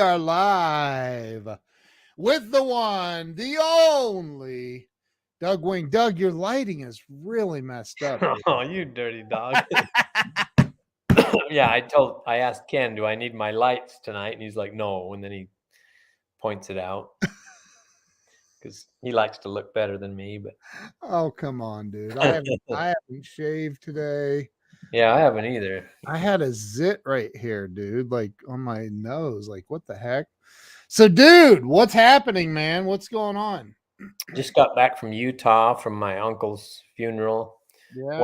are live with the one, the only Doug Wing. Doug, your lighting is really messed up. Oh, you dirty dog. Yeah, I asked Ken, do I need my lights tonight? And he's like, no. And then he points it out because he likes to look better than me. But Oh, come on, dude. I haven't shaved today. yeah, I haven't either. I had a zit right here, dude, like on my nose. Like, what the heck? So, dude, what's happening, man? What's going on? Just got back from Utah from my uncle's funeral. Yeah.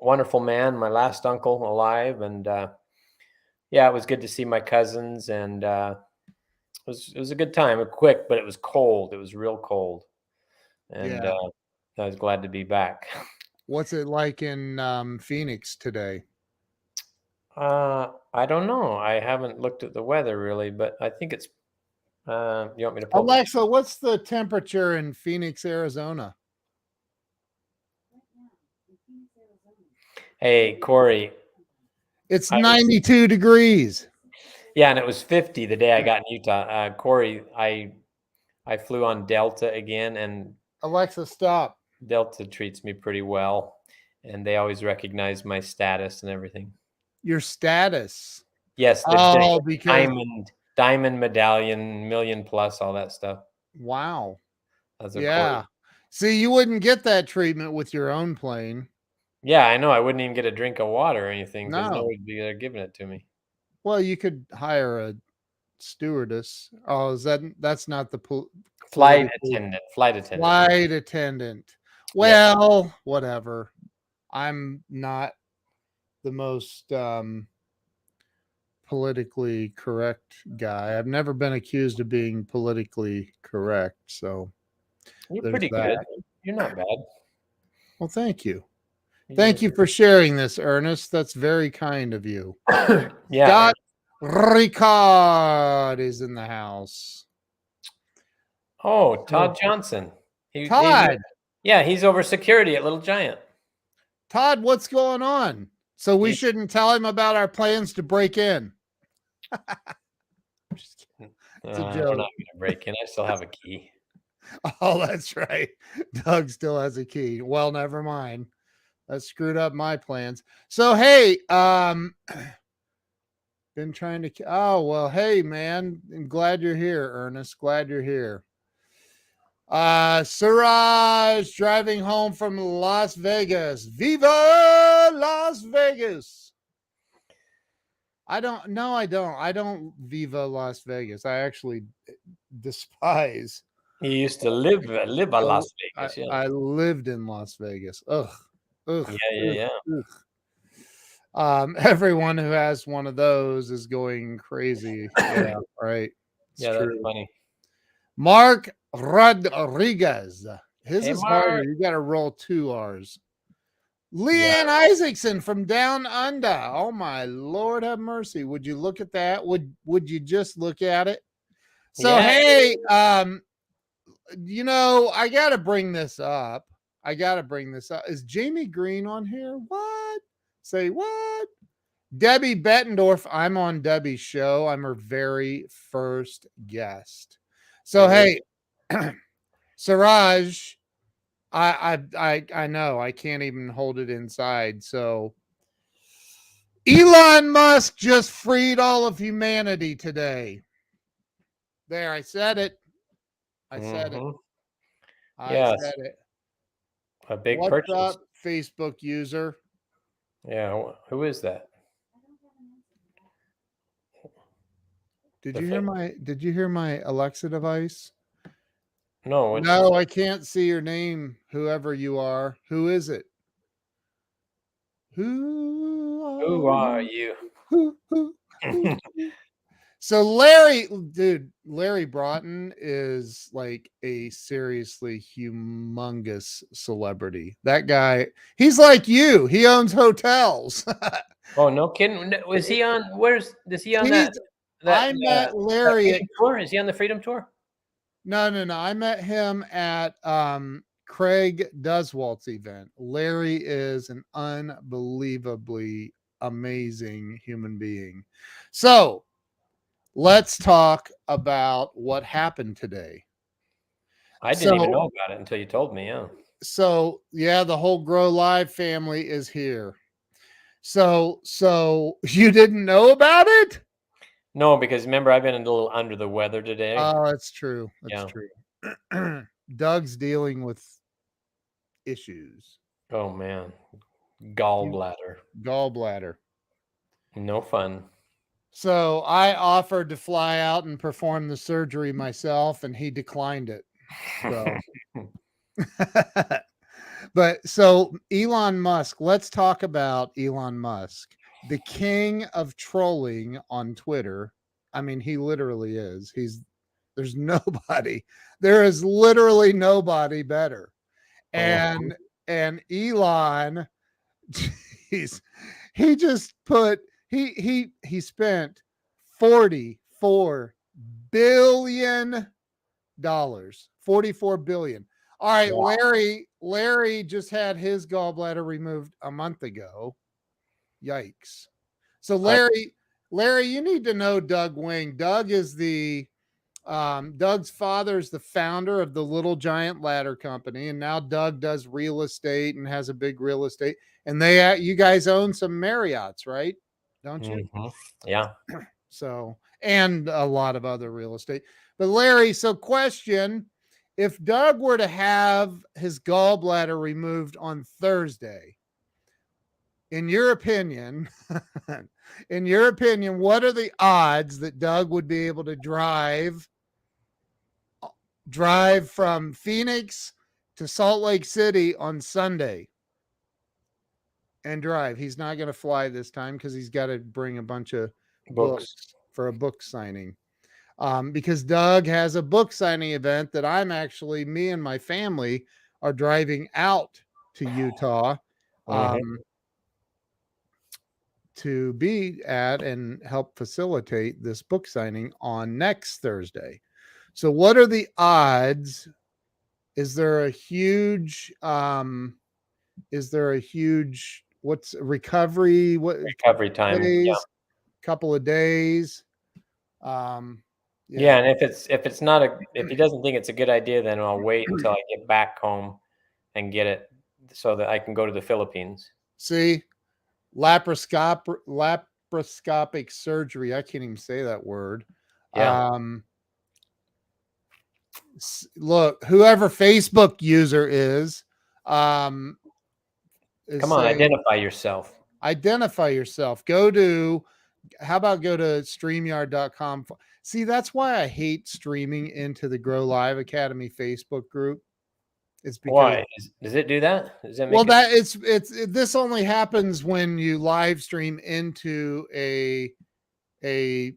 Wonderful man, my last uncle alive. And yeah, it was good to see my cousins. And it was a good time. Quick, but it was cold. It was real cold. And Yeah. I was glad to be back. What's it like in Phoenix today? I don't know. I haven't looked at the weather really, but I think it's. You want me to pull Alexa, what's the temperature in Phoenix, Arizona? Hey, Corey. It's 92 degrees. Yeah, and it was 50 the day I got in Utah. Corey, I flew on Delta again, and Alexa, stop. Delta treats me pretty well, and they always recognize my status and everything. Your status? Yes, the because diamond medallion, million plus, all that stuff. Wow. That's yeah. See, you wouldn't get that treatment with your own plane. Yeah, I know. I wouldn't even get a drink of water or anything because No. nobody would be there giving it to me. Well, you could hire a stewardess. Oh, that's not the flight attendant. Flight attendant. Well, yeah. Whatever. I'm not the most politically correct guy. I've never been accused of being politically correct, so you're pretty good. You're not bad. Well, thank you. Thank you for sharing this, Ernest. That's very kind of you. Yeah. Scott Ricard is in the house. Oh, Todd Johnson. Todd. He's over security at Little Giant. Todd, what's going on? So we shouldn't tell him about our plans to break in. I'm just kidding. It's a joke. We're not going to break in. I still have a key. Oh, that's right. Doug still has a key. Well, never mind. That screwed up my plans. So, hey, been trying to. Oh, well, hey, man. I'm glad you're here, Ernest. Glad you're here. Siraj driving home from Las Vegas. Viva Las Vegas. I don't Viva Las Vegas. I actually despise. You used to live at Las Vegas. I lived in Las Vegas. Ugh. Yeah. Everyone who has one of those is going crazy. Yeah, right. It's true. That's funny. Mark Rodriguez. His is harder. You got to roll 2 R's. Leanne Isaacson from Down Under. Oh my Lord, have mercy. Would you look at that? Would you just look at it? So hey, you know, I got to bring this up. Is Jamie Green on here? What? Say what? Debbie Bettendorf. I'm on Debbie's show. I'm her very first guest. So hey, Siraj, I know I can't even hold it inside. So Elon Musk just freed all of humanity today. There, I said it. I said it. A big What's purchase. up, Facebook user? Yeah, who is that? Did you hear my Alexa device? No. No, I can't see your name, whoever you are. Who is it? Who are you? Who? So Larry Broughton is like a seriously humongous celebrity. That guy, he's like you. He owns hotels. Oh, no kidding. Was he on? Is he on that? I met Larry at tour. Is he on the Freedom Tour? No. I met him at Craig Duswalt's event. Larry is an unbelievably amazing human being. So let's talk about what happened today. I didn't even know about it until you told me. Yeah. So yeah, the whole Grow Live family is here. So you didn't know about it? No, because remember, I've been a little under the weather today. Oh, that's true. That's Yeah. true. Doug's dealing with issues. Oh man, gallbladder. Gallbladder. No fun. So I offered to fly out and perform the surgery myself, and he declined it. So, but so Elon Musk, let's talk about Elon Musk, the king of trolling on Twitter. I mean, he literally is. There's nobody. There is literally nobody better. And Elon, geez, he just put he spent $44 billion. 44 billion. All right, Wow. Larry just had his gallbladder removed a month ago. Yikes. So Larry, you need to know Doug Wing. Doug is Doug's father is the founder of the Little Giant Ladder Company, and now Doug does real estate and has a big real estate. And you guys own some Marriotts, right? Don't you? Yeah. So, and a lot of other real estate. But Larry, so question, if Doug were to have his gallbladder removed on Thursday, in your opinion, what are the odds that Doug would be able to drive from Phoenix to Salt Lake City on Sunday and drive? He's not going to fly this time because he's got to bring a bunch of books for a book signing. Because Doug has a book signing event that me and my family are driving out to Utah to be at and help facilitate this book signing on next Thursday. So what are the odds? Is there a huge what's recovery? What recovery time? Days, couple of days. Yeah, and if he doesn't think it's a good idea, then I'll wait until I get back home and get it so that I can go to the Philippines. See, laparoscopic surgery. I can't even say that word. Yeah. Look, whoever Facebook user is come on, identify yourself. Identify yourself. How about go to StreamYard.com? See, that's why I hate streaming into the Grow Live Academy Facebook group. It's because why does it do that? Does it make this only happens when you live stream into a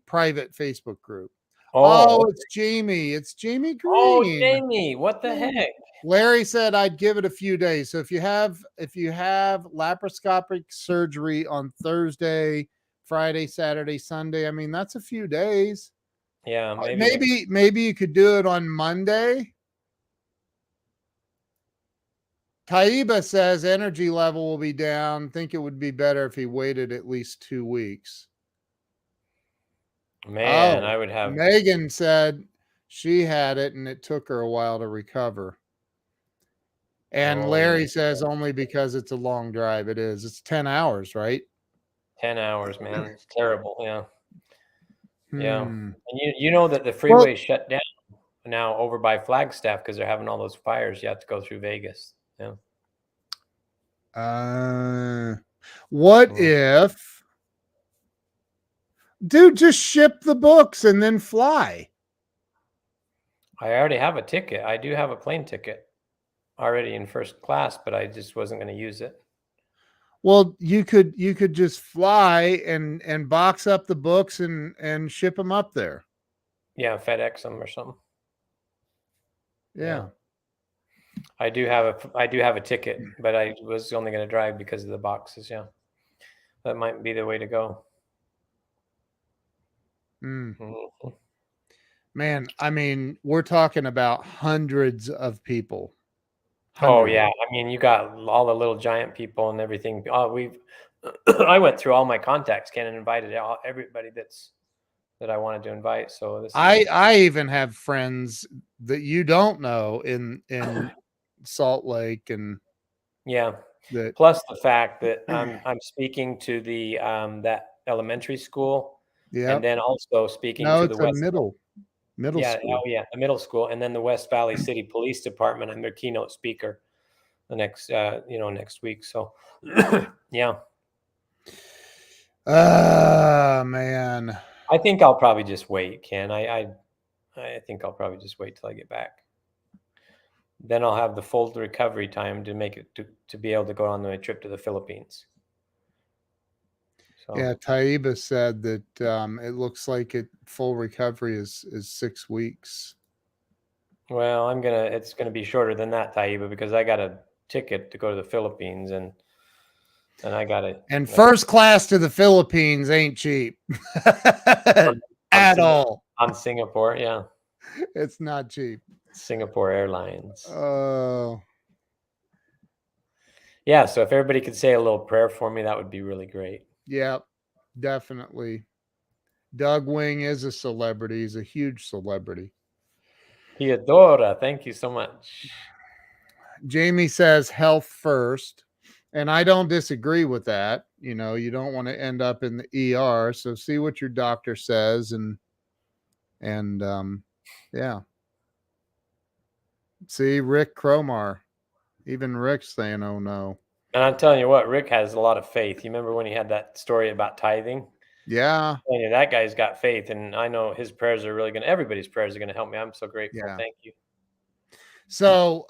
private Facebook group. Oh, it's Jamie. It's Jamie Green. Oh, Jamie, what the heck? Larry said I'd give it a few days. So if you have laparoscopic surgery on Thursday, Friday, Saturday, Sunday, I mean, that's a few days. Yeah, maybe you could do it on Monday. Taiba says energy level will be down. Think it would be better if he waited at least 2 weeks. Man, I would have. Megan said she had it and it took her a while to recover. And Larry says only because it's a long drive. It is. It's 10 hours, right? 10 hours, man. It's terrible. Yeah. Yeah. And you know that the freeway shut down now over by Flagstaff because they're having all those fires. You have to go through Vegas. Yeah. What if, dude, just ship the books and then fly? I already have a ticket. I do have a plane ticket already in first class, but I just wasn't going to use it. Well, you could just fly and box up the books and ship them up there. Yeah, FedEx them or something. Yeah. I do have a ticket, but I was only going to drive because of the boxes. Yeah, that might be the way to go. Man, I mean, we're talking about hundreds of people. Oh yeah, I mean, you got all the Little Giant people and everything. I went through all my contacts, Ken, and invited everybody that's that I wanted to invite. So this is I even have friends that you don't know in Salt Lake, and yeah. that Plus the fact that I'm speaking to the that elementary school, and yeah. then also speaking No, to it's the a West. middle Yeah, school. oh yeah, the middle school, and then the West Valley City Police Department. I'm their keynote speaker the next next week. So yeah, Ah, man. I think I'll probably just wait, Ken. I think I'll probably just wait till I get back. Then I'll have the full recovery time to make it to be able to go on my trip to the Philippines. So Yeah, Taiba said that it looks like full recovery is 6 weeks. well, it's gonna be shorter than that, Taiba, because I got a ticket to go to the Philippines, and I got it And like first class to the Philippines ain't cheap on at all. on Singapore, yeah, It's not cheap. Singapore Airlines. Oh, Yeah, so if everybody could say a little prayer for me, that would be really great. yeah, definitely. Doug Wing is a celebrity. He's a huge celebrity. Theodora, thank you so much. Jamie says health first. And I don't disagree with that. You know, you don't want to end up in the ER. So see what your doctor says, and yeah. See Rick Cromar. Even Rick's saying, "Oh no." And I'm telling you what, Rick has a lot of faith. You remember when he had that story about tithing? Yeah, Yeah, that guy's got faith, and I know his prayers are really gonna. Everybody's prayers are gonna help me. I'm so grateful. yeah. Thank you. So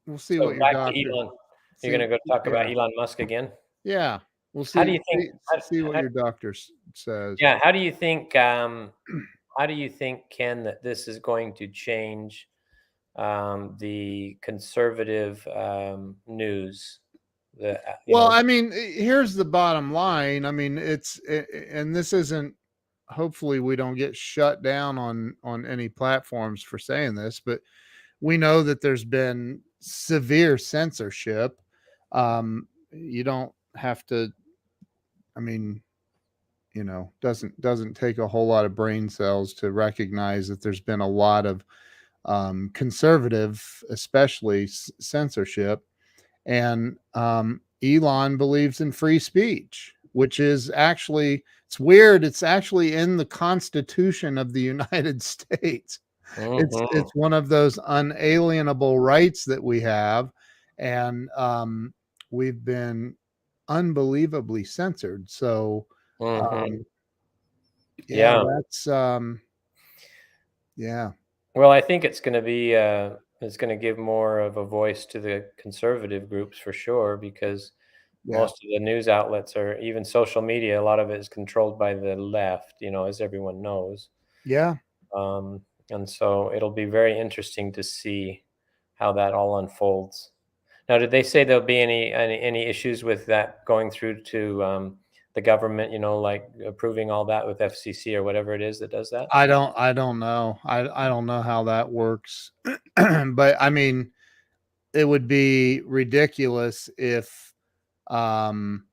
we'll see So what your back to doctor Elon. You're see. gonna go talk about Yeah, Elon Musk again. yeah. We'll How do see you think? see what your doctor says. Yeah, how do you think? How do you think, Ken, that this is going to change the conservative news? Well, I mean, here's the bottom line. I mean, and this isn't, hopefully we don't get shut down on any platforms for saying this, but we know that there's been severe censorship. You don't have to, I mean, you know, doesn't take a whole lot of brain cells to recognize that there's been a lot of conservative, especially censorship. And Elon believes in free speech, which is actually, it's weird. It's actually in the Constitution of the United States. Mhm, It's one of those unalienable rights that we have, and we've been unbelievably censored. So mhm. yeah, Yeah. that's yeah, Well, I think it's going to be it's going to give more of a voice to the conservative groups for sure, because yeah, most of the news outlets or even social media, a lot of it is controlled by the left, as everyone knows. yeah. Um, and so it'll be very interesting to see how that all unfolds. Now, did they say there'll be any issues with that going through to the government? Like approving all that with FCC or whatever it is that does that. I don't know. I don't know how that works. But I mean, it would be ridiculous if um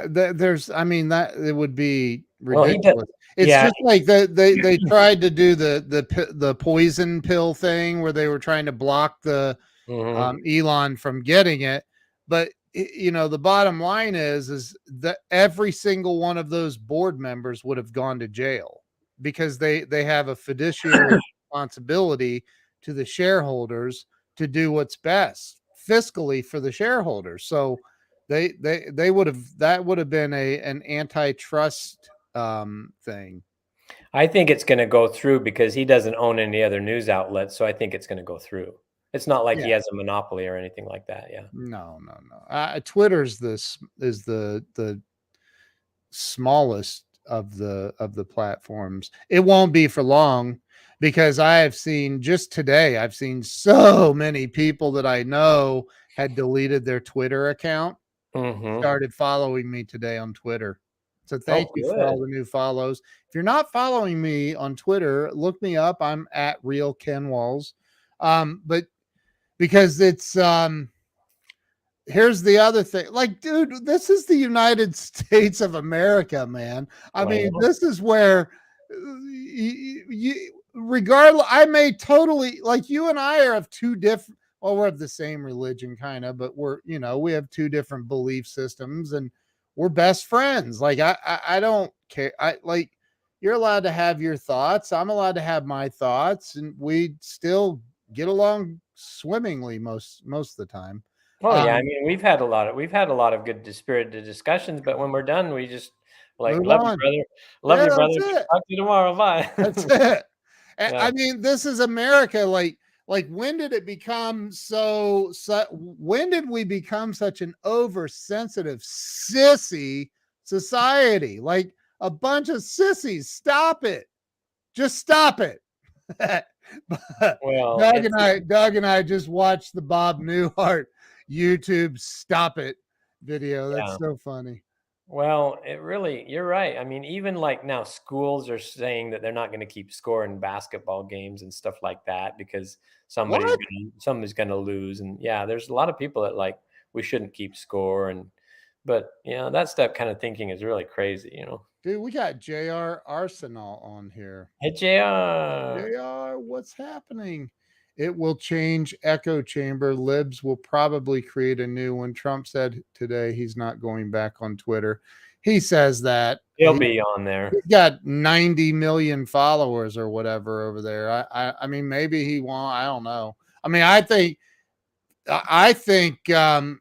there's, I mean, that it would be Well, he does. ridiculous. It's Yeah. just like they tried to do the poison pill thing where they were trying to block the Hmm. Elon from getting it. But you know, the bottom line is that every single one of those board members would have gone to jail because they have a fiduciary responsibility to the shareholders to do what's best fiscally for the shareholders. So they would have, that would have been an antitrust thing. I think it's going to go through because he doesn't own any other news outlets, so I think it's going to go through. It's not like Yeah. he has a monopoly or anything like that. Yeah. No, no, no. Twitter's this is the smallest of the platforms. It won't be for long because I have seen, just today, I've seen so many people that I know had deleted their Twitter account, Hmm. started following me today on Twitter. So thank Oh, you for good. all the new follows. If you're not following me on Twitter, look me up. I'm at Real Ken Walls. But because it's here's the other thing. Like, dude, this is the United States of America, man. I mean, Well, this is where regardless, I may totally, like, you and I are of two different, well, we're of the same religion, kind of, but we're, we have two different belief systems, and we're best friends. Like, I don't care. I like, you're allowed to have your thoughts. I'm allowed to have my thoughts, and we still get along swimmingly most of the time. oh yeah, I mean, we've had a lot of good spirited discussions, but when we're done, we just like, Move love you, on. brother. Love Yeah, you, brother. that's it. Talk to you tomorrow. Bye. That's it. Yeah. I mean, this is America. Like when did it become when did we become such an oversensitive sissy society? Like a bunch of sissies. Stop it. Just stop it. Well, Doug and I just watched the Bob Newhart YouTube Stop It video. That's yeah. so funny. Well, you're right. I mean, even like now, schools are saying that they're not going to keep score in basketball games and stuff like that because What? somebody's going to lose. And yeah, there's a lot of people that like we shouldn't keep score. But that stuff kind of thinking is really crazy. Dude, we got JR Arsenal on here. Hey, JR. JR, what's happening? It will change echo chamber. Libs will probably create a new one. Trump said today he's not going back on Twitter. He says that He'll be on there. he's got 90 million followers or whatever over there. I mean, maybe he won't. I don't know. I mean, I think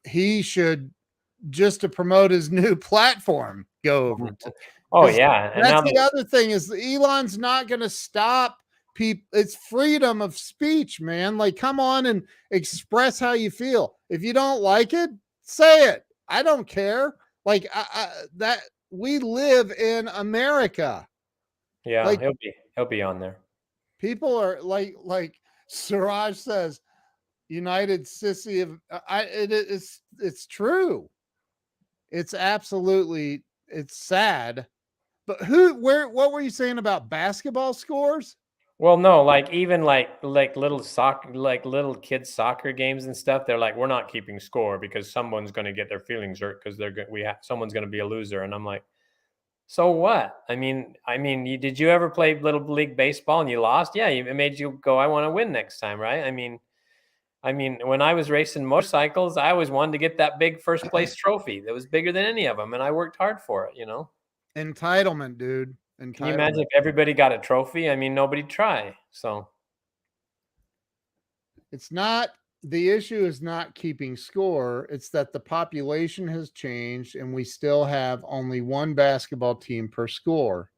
he should, just to promote his new platform, go over to. Oh yeah, and that's the other thing is Elon's not going to stop people. It's freedom of speech, man. Like, come on and express how you feel. If you don't like it, say it. I don't care. Like that we live in America. Yeah, like, he'll be on there. People are like Siraj says, United Sissy of it's true. It's absolutely, it's sad. But what were you saying about basketball scores? Well, no, like even like little kids soccer games and stuff. They're like, we're not keeping score because someone's going to get their feelings hurt because someone's going to be a loser. And I'm like, so what? I mean, did you ever play little league baseball and you lost? Yeah, it made you go, I want to win next time, right? I mean, when I was racing motorcycles, I always wanted to get that big first place trophy that was bigger than any of them, and I worked hard for it. Entitlement, dude. Entitlement. Can you imagine if everybody got a trophy? I mean, nobody'd try. So it's not, the issue is not keeping score. It's that the population has changed and we still have only one basketball team per school.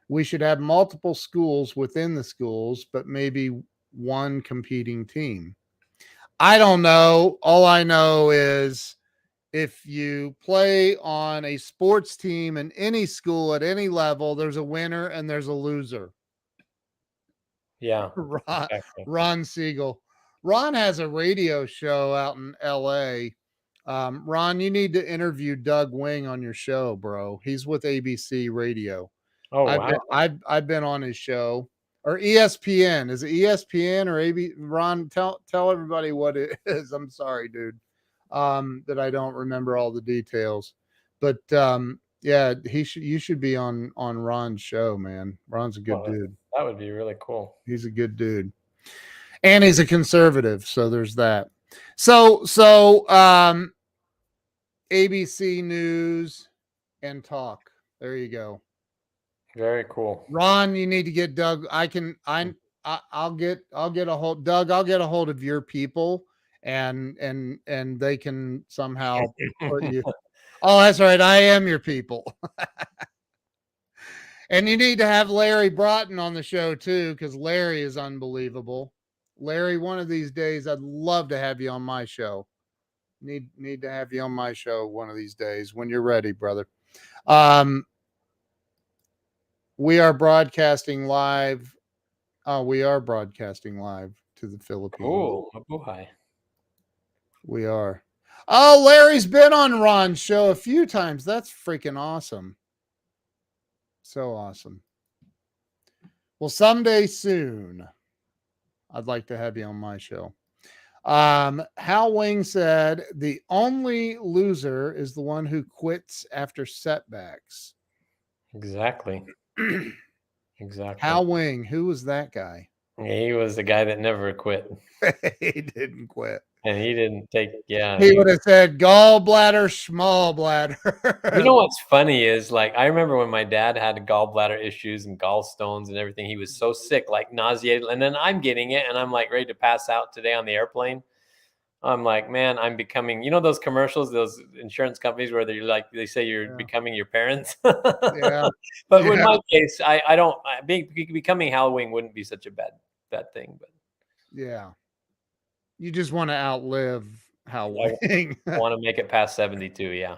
We should have multiple schools within the schools, but maybe one competing team. I don't know. All I know is if you play on a sports team in any school at any level, there's a winner and there's a loser. Yeah. Ron Siegel. Ron has a radio show out in LA. Ron, you need to interview Doug Wing on your show, bro. He's with ABC Radio. Oh, wow. I've been on his show. Or ESPN. Is it ESPN or AB? Ron, tell everybody what it is. I'm sorry, dude. That I don't remember all the details. But yeah, you should be on Ron's show, man. Ron's a good dude. That would be really cool. He's a good dude. And he's a conservative, so there's that. So ABC News and Talk. There you go. Very cool. Ron, you need to get Doug. I'll get a hold, Doug, I'll get a hold of your people and they can somehow put you. Oh, that's right. I am your people. And you need to have Larry Broughton on the show too, because Larry is unbelievable. Larry, one of these days, I'd love to have you on my show. Need to have you on my show one of these days when you're ready, brother. We are broadcasting live. We are broadcasting live to the Philippines. Oh, mabuhay. We are. Oh, Larry's been on Ron's show a few times. That's freaking awesome. So awesome. Well, someday soon, I'd like to have you on my show. Hal Wing said the only loser is the one who quits after setbacks. Exactly. Exactly. Hal Wing, who was that guy? He was the guy that never quit. He didn't quit. And he didn't take, He would have said gallbladder, small bladder. You know what's funny is, like, I remember when my dad had gallbladder issues and gallstones and everything, he was so sick, like nauseated. And then I'm getting it and I'm like ready to pass out today on the airplane. I'm like, man, I'm becoming, you know, those commercials, those insurance companies where they're like, they say you're becoming your parents. Yeah. But in my case, I don't, becoming Hal Wing wouldn't be such a bad thing. But yeah. You just want to outlive Hal Wing. I want to make it past 72. Yeah.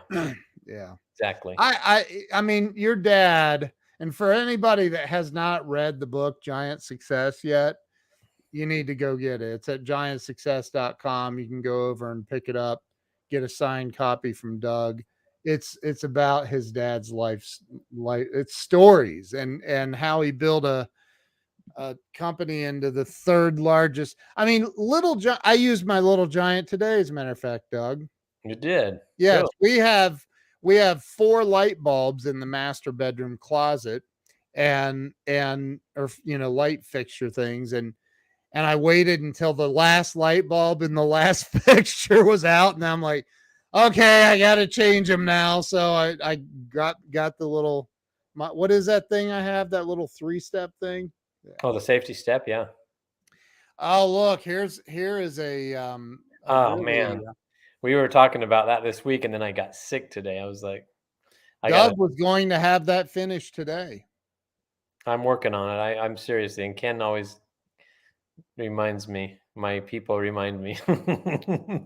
Yeah. Exactly. I mean, your dad, and for anybody that has not read the book Giant Success yet, you need to go get it. It's at giantsuccess.com. You can go over and pick it up, get a signed copy from Doug. It's about his dad's life, it's stories and how he built a company into the third largest. I mean, I used my Little Giant today, as a matter of fact, Doug. You did? Yes, cool. We have 4 light bulbs in the master bedroom closet and or light fixture things, and I waited until the last light bulb in the last fixture was out, and I'm like, okay, I got to change them now. So I got the little, what is that thing I have, that little 3-step thing? Oh, the safety step, yeah. Oh, look, here is a oh really, man, we were talking about that this week, and then I got sick today. I was like, Doug was going to have that finished today. I'm working on it. I'm seriously, and Ken always reminds me. My people remind me.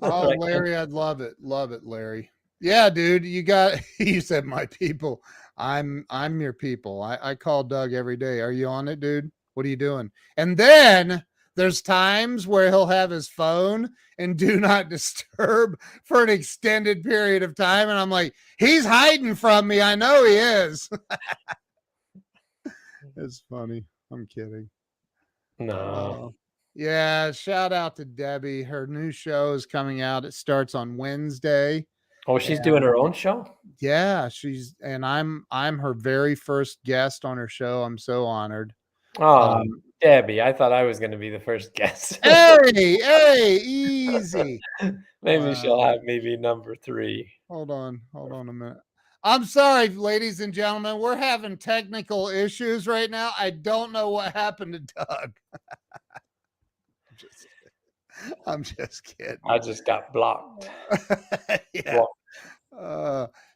Oh, Larry, I'd love it, Larry. Yeah, dude, you said my people. I'm your people. I call Doug every day. Are you on it, dude? What are you doing? And then there's times where he'll have his phone and do not disturb for an extended period of time. And I'm like, he's hiding from me. I know he is. It's funny. I'm kidding. No. Yeah, shout out to Debbie. Her new show is coming out. It starts on Wednesday. Oh, she's doing her own show? Yeah, I'm her very first guest on her show. I'm so honored. Oh, Debbie, I thought I was going to be the first guest. Hey, easy. Maybe she'll have me be number 3. Hold on a minute. I'm sorry, ladies and gentlemen. We're having technical issues right now. I don't know what happened to Doug. I'm just kidding. I just got blocked. Yeah.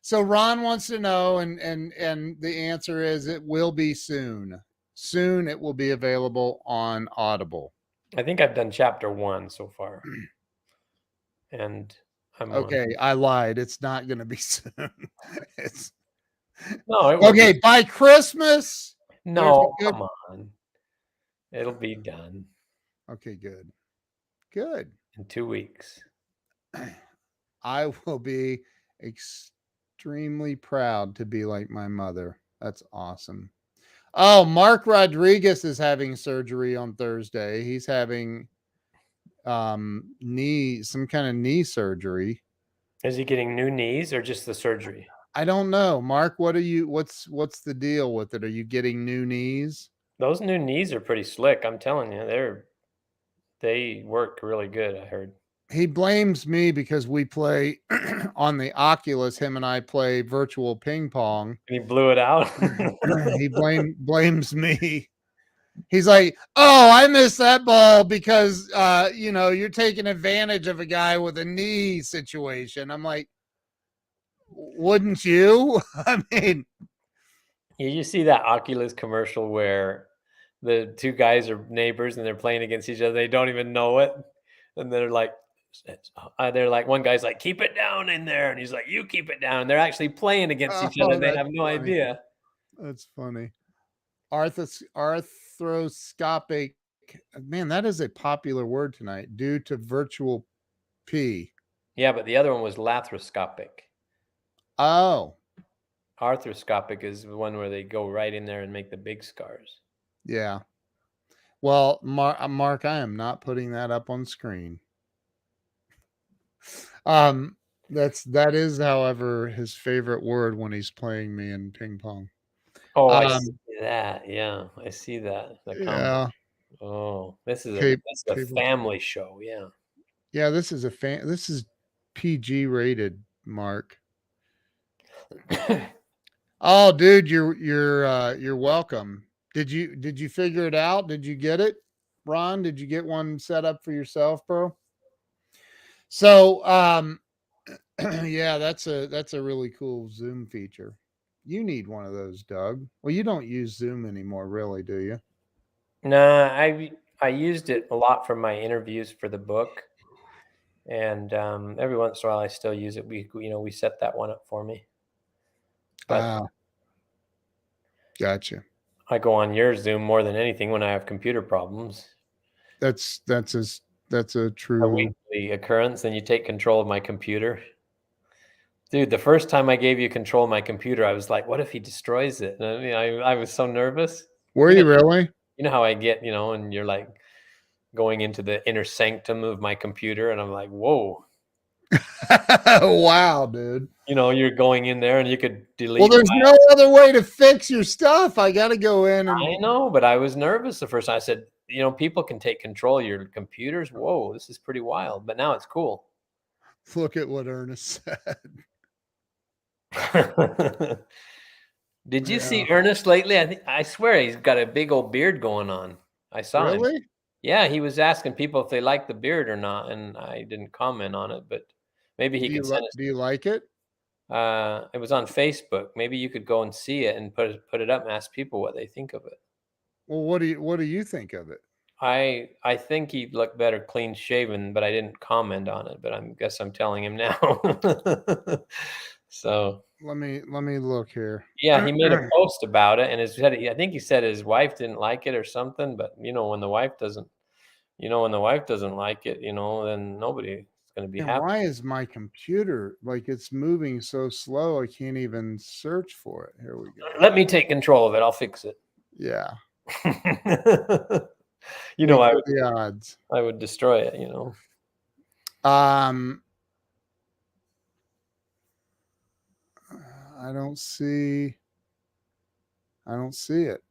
So Ron wants to know, and the answer is it will be soon. Soon it will be available on Audible. I think I've done chapter 1 so far. And I'm okay. I lied. It's not going to be soon. It's no. It okay. By Christmas. No, come on. It'll be done. Okay, good. Good. In 2 weeks. I will be extremely proud to be like my mother. That's awesome. Oh, Mark Rodriguez is having surgery on Thursday. He's having some kind of knee surgery. Is he getting new knees or just the surgery? I don't know. Mark, what's the deal with it? Are you getting new knees? Those new knees are pretty slick. I'm telling you, they work really good, I heard. He blames me because we play on the Oculus. Him and I play virtual ping pong. And he blew it out. He blames me. He's like, oh, I missed that ball because, you're taking advantage of a guy with a knee situation. I'm like, wouldn't you? I mean, you see that Oculus commercial where the 2 guys are neighbors and they're playing against each other. They don't even know it. And they're like, one guy's like, keep it down in there. And he's like, you keep it down. And they're actually playing against each other. And they have no idea. That's funny. Arthroscopic. Man, that is a popular word tonight due to virtual P. Yeah, but the other one was laparoscopic. Oh. Arthroscopic is the one where they go right in there and make the big scars. Yeah. Well, Mark, I am not putting that up on screen. That is, however, his favorite word when he's playing me in ping pong. Oh, I see that. Yeah, I see that. The comment. Yeah, Oh, this is a capable. family show. Yeah. Yeah, this is PG rated, Mark. Oh, dude, you're welcome. Did you figure it out? Did you get it, Ron? Did you get one set up for yourself, bro? So, yeah, that's a really cool Zoom feature. You need one of those, Doug. Well, you don't use Zoom anymore, really, do you? Nah, I used it a lot for my interviews for the book, and every once in a while I still use it. We set that one up for me, but Ah, gotcha. I go on your Zoom more than anything when I have computer problems. That's that's a that's a A true. weekly occurrence, and you take control of my computer. Dude, the first time I gave you control of my computer, I was like, "What if he destroys it?" And I mean, I was so nervous. Were You know, you really? you know how I get, and you're like going into the inner sanctum of my computer, and I'm like, "Whoa." Wow, dude. You're going in there and you could Well, delete there's no other way to fix your stuff. I got to go in I and know, but I was nervous the first time. I said, people can take control of your computers. Whoa, this is pretty wild. But now it's cool. look at what Ernest said. Did you Yeah. see Ernest lately? I swear he's got a big old beard going on. I saw him. Really? Yeah, he was asking people if they like the beard or not, and I didn't comment on it, but maybe he Do you could send us. do you like it? It was on Facebook. Maybe you could go and see it and put it up and ask people what they think of it. Well, what do you think of it? I think he'd look better clean shaven, but I didn't comment on it, but guess I'm telling him now. So, Let me look here. yeah, he made a post about it, and I think he said his wife didn't like it or something, but when the wife doesn't like it, then nobody's gonna be And happy. why is my computer like it's moving so slow? I can't even search for it. Here we go. Let me take control of it. I'll fix it. Yeah. You know, What I are would the odds? I would destroy it, Um, I don't see. I don't see it.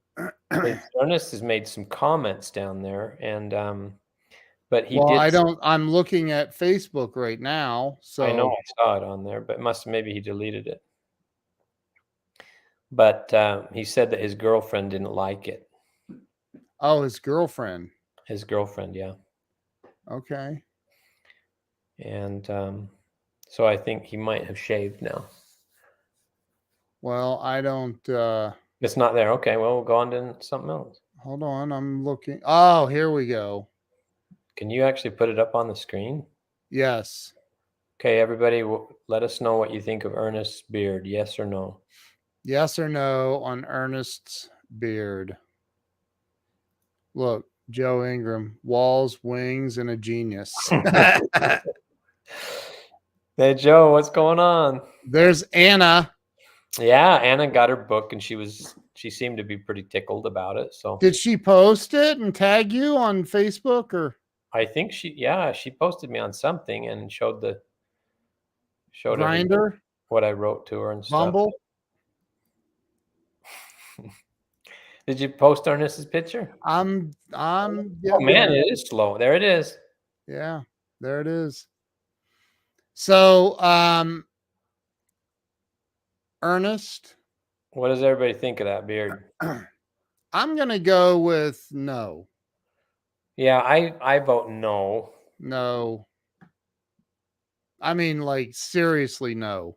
Ernest has made some comments down there, and but he Well, did. I don't. I'm looking at Facebook right now. I know So, I saw it on there, but maybe he deleted it. But he said that his girlfriend didn't like it. oh, his girlfriend. His girlfriend, yeah. Okay. And so I think he might have shaved now. Well, I don't. It's not there. Okay, well, we'll go on to something else. Hold on. I'm looking. Oh, here we go. Can you actually put it up on the screen? Yes. Okay, everybody, let us know what you think of Ernest's beard. Yes or no? Yes or no on Ernest's beard. Look, Joe Ingram, walls, wings, and a genius. Hey, Joe, what's going on? There's Anna. Yeah, Anna got her book, and she seemed to be pretty tickled about it. So Did she post it and tag you on Facebook or I think she posted me on something and showed everybody Grinder, what I wrote to her and stuff. Bumble? Did you post Ernest's picture? I'm Oh man, it is slow. There it is. Yeah, there it is. So, Ernest, What does everybody think of that beard? I'm gonna go with no. Yeah, I vote no. No. I mean, like, seriously, no.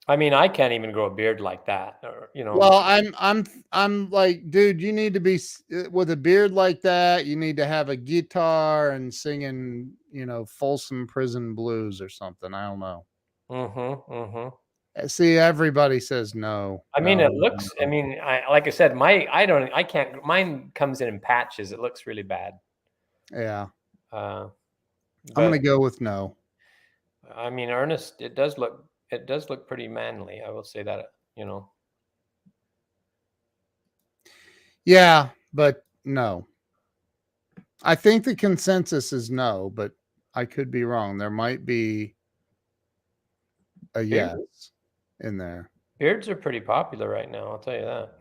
I mean, I can't even grow a beard like that. Well, I'm like, dude, you need to be with a beard like that. You need to have a guitar and singing, Folsom Prison Blues or something. I don't know. See, everybody says no. I mean, No, it looks. no. I mean, like I said, I can't. Mine comes in patches. It looks really bad. Yeah, I'm gonna go with no. I mean, Ernest, it does look pretty manly. I will say that. Yeah, but no. I think the consensus is no, but I could be wrong. There might be a yes in there. Beards are pretty popular right now, I'll tell you that.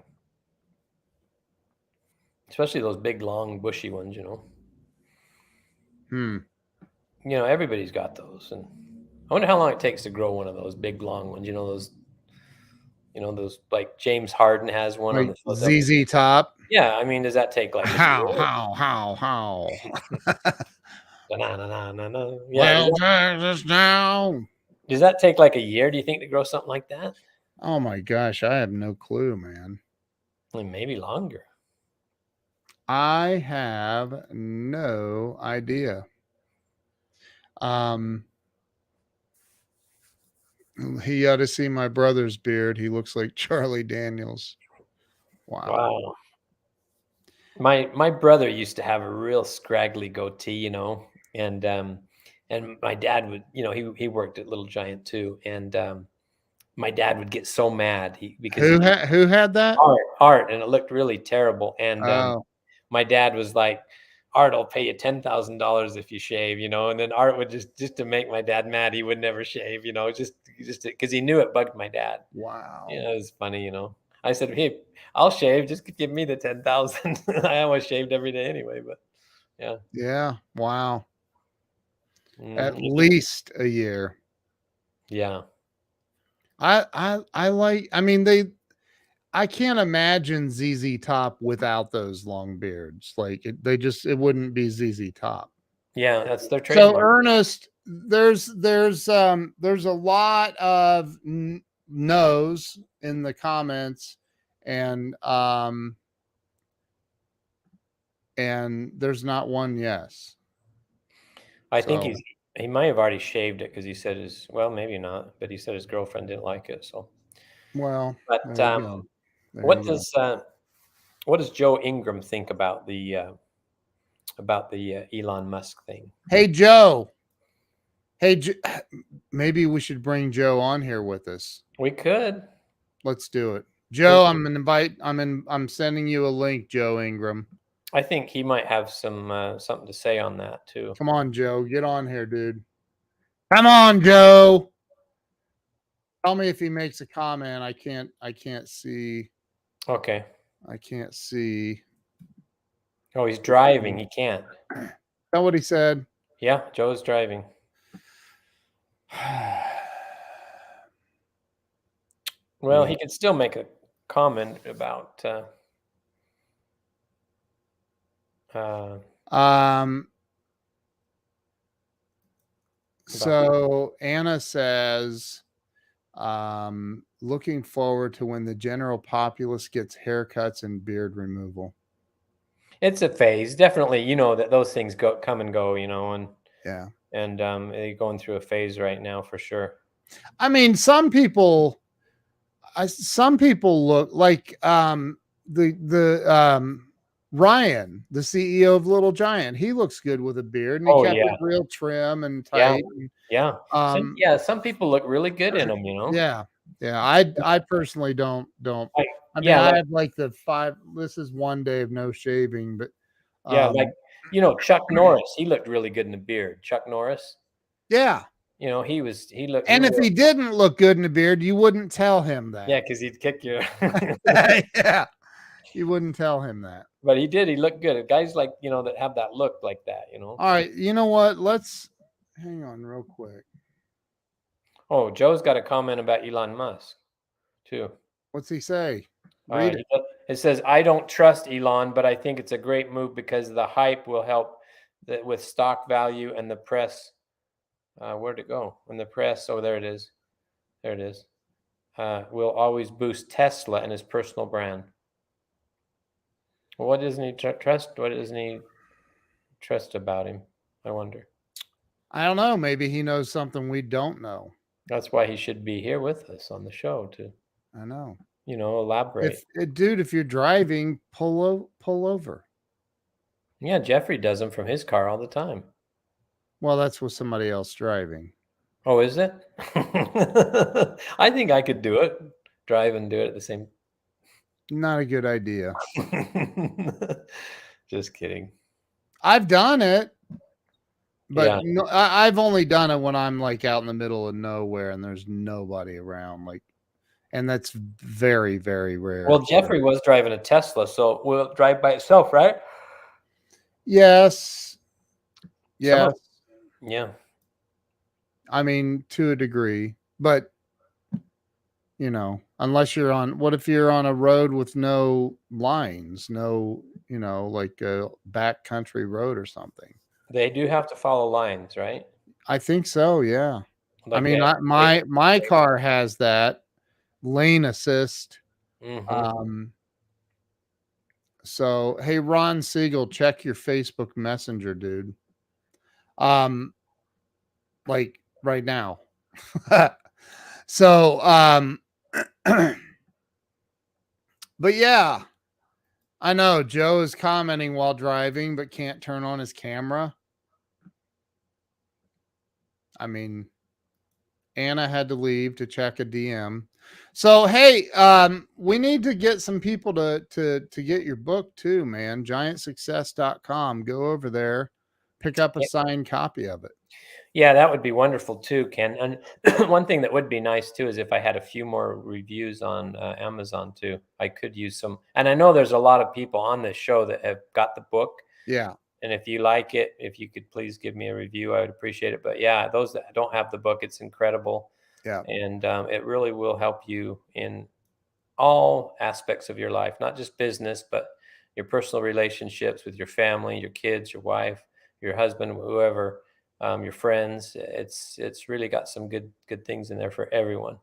Especially those big, long, bushy ones, Everybody's got those. And I wonder how long it takes to grow one of those big, long ones. Those like James Harden has one on Like the ZZ Top. Yeah, I mean, does that take like a How? Yeah, Well, just now. does that take like a year, do you think, to grow something like that? Oh my gosh, I have no clue, man. Maybe longer. I have no idea. He ought to see my brother's beard. He looks like Charlie Daniels. Wow. My brother used to have a real scraggly goatee, and my dad would, he worked at Little Giant too, and my dad would get so mad because Who had that? Art, and it looked really terrible. And my dad was like, Art, I'll pay you $10,000 if you shave, and then Art would just to make my dad mad, he would never shave, just because he knew it bugged my dad. Wow. It was funny, I said, hey, I'll shave, just give me the 10,000. I almost shaved every day anyway, but yeah. Yeah. Wow. At least a year. Yeah. I like, I mean, I can't imagine ZZ Top without those long beards. Like it wouldn't be ZZ Top. Yeah, that's their trademark. So Ernest, there's a lot of no's in the comments, and there's not one yes. I think he might have already shaved it because he said maybe not, but he said his girlfriend didn't like it. So, well, but what does Joe Ingram think about the Elon Musk thing? Hey Joe, maybe we should bring Joe on here with us. We could. Let's do it, Joe. I'm sending you a link, Joe Ingram. I think he might have something to say on that too. Come on, Joe. Get on here, dude. Come on, Joe. Tell me if he makes a comment. I can't see. Okay. I can't see. Oh, he's driving. He can't. Is that what he said? Yeah, Joe's driving. Well, he could still make a comment about so Anna says, looking forward to when the general populace gets haircuts and beard removal. It's a phase, definitely. That those things come and go. And yeah, and they're going through a phase right now for sure. I mean, some people look like Ryan, the CEO of Little Giant. He looks good with a beard, and he kept it real trim and tight. Yeah. Some people look really good in them, Yeah. I personally don't. I mean, I have like this is one day of no shaving, but Chuck Norris, he looked really good in the beard. Chuck Norris. Yeah. He looked. And if he didn't look good in a beard, you wouldn't tell him that. Yeah, because he'd kick you. Yeah. You wouldn't tell him that. But he did. He looked good. Guys like, that have that look like that, All right. You know what? Let's hang on real quick. Oh, Joe's got a comment about Elon Musk too. What's he say? Read it. It says, I don't trust Elon, but I think it's a great move because the hype will help with stock value and the press. Where'd it go? And the press. Oh, there it is. There it is. Will always boost Tesla and his personal brand. Well, what doesn't he trust? What doesn't he trust about him? I wonder. I don't know. Maybe he knows something we don't know. That's why he should be here with us on the show too. I know. Elaborate. If you're driving, pull over. Yeah, Jeffrey does them from his car all the time. Well, that's with somebody else driving. Oh, is it? I think I could do it. Drive and do it at the same. Not a good idea. Just kidding. I've done it, But no, I've only done it when I'm like out in the middle of nowhere and there's nobody around. Like, and that's very, very rare. Well, Jeffrey was driving a Tesla, so will it drive by itself, right? Yes. Yes. Yeah. I mean, to a degree, but you know, unless you're on, what if you're on a road with no lines, no, you know, like a backcountry road or something? They do have to follow lines, right? I think so. Yeah. I Like mean, they my car has that lane assist. Mhm. So hey, Ron Siegel, check your Facebook Messenger, dude. Like right now. So but yeah, I know Joe is commenting while driving, but can't turn on his camera. I mean, Anna had to leave to check a DM. So hey, we need to get some people to get your book too, man. Giantsuccess.com. Go over there, pick up a signed copy of it. Yeah, that would be wonderful too, Ken. And one thing that would be nice too is if I had a few more reviews on Amazon too. I could use some, and I know there's a lot of people on this show that have got the book. Yeah. And if you like it, if you could please give me a review, I would appreciate it. But yeah, those that don't have the book, it's incredible. Yeah. And it really will help you in all aspects of your life, not just business, but your personal relationships with your family, your kids, your wife, your husband, whoever, your friends. It's really got some good things in there for everyone.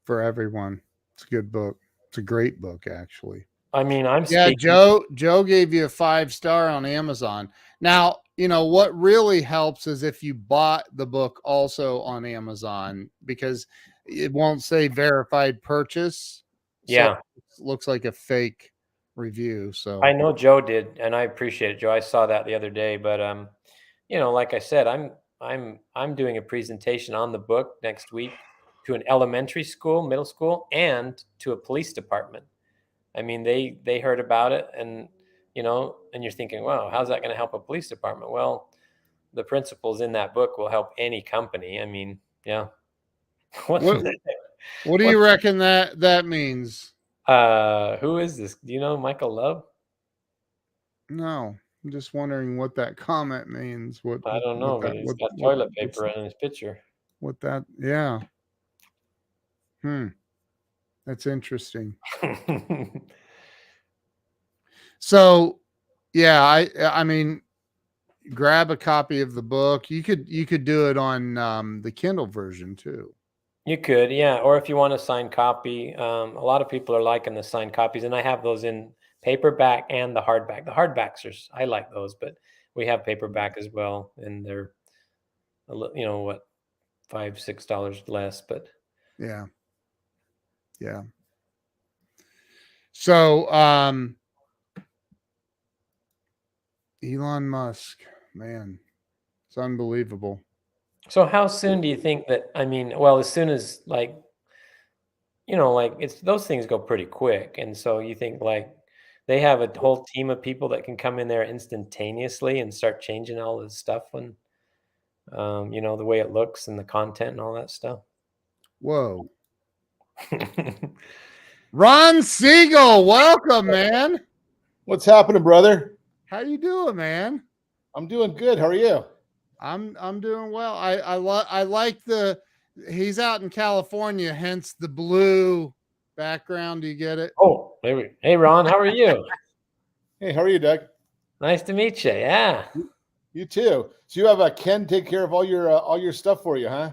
For everyone. It's a good book. It's a great book, actually. I mean, I'm Yeah, speaking. Joe gave you a 5-star on Amazon. Now, you know what really helps is if you bought the book also on Amazon, because it won't say verified purchase. So Yeah, it looks like a fake review. So I know Joe did, and I appreciate it, Joe. I saw that the other day, but like I said, I'm doing a presentation on the book next week to an elementary school, middle school, and to a police department. I mean, they heard about it, and and you're thinking, wow, how's that going to help a police department? Well, the principles in that book will help any company. I mean, yeah. what what what do what you reckon that means? who is this? Do you know Michael Love? No, I'm just wondering what that comment means. I don't know, but he's got toilet paper in his picture. What that? Yeah. That's interesting. So, yeah, I mean, grab a copy of the book. You could do it on the Kindle version too. You could, yeah. Or if you want a signed copy, a lot of people are liking the signed copies, and I have those in paperback and the hardback. The hardbacks I like those, but we have paperback as well, and they're what, $5-6 less, but Yeah. Yeah. So, Elon Musk, man, it's unbelievable. so how soon do you think that? I mean, well, as soon as like it's those things go pretty quick, and so you think like they have a whole team of people that can come in there instantaneously and start changing all this stuff when the way it looks and the content and all that stuff. Whoa. Ron Siegel, welcome, man. What's happening, brother? How you doing, man? I'm doing good. How are you? I'm doing well. I like he's out in California, hence the blue background. Do you get it? Oh, maybe. Hey, Ron, how are you? Hey, how are you, Doug? Nice to meet you. Yeah. You too. So you have a Ken take care of all your stuff for you, huh?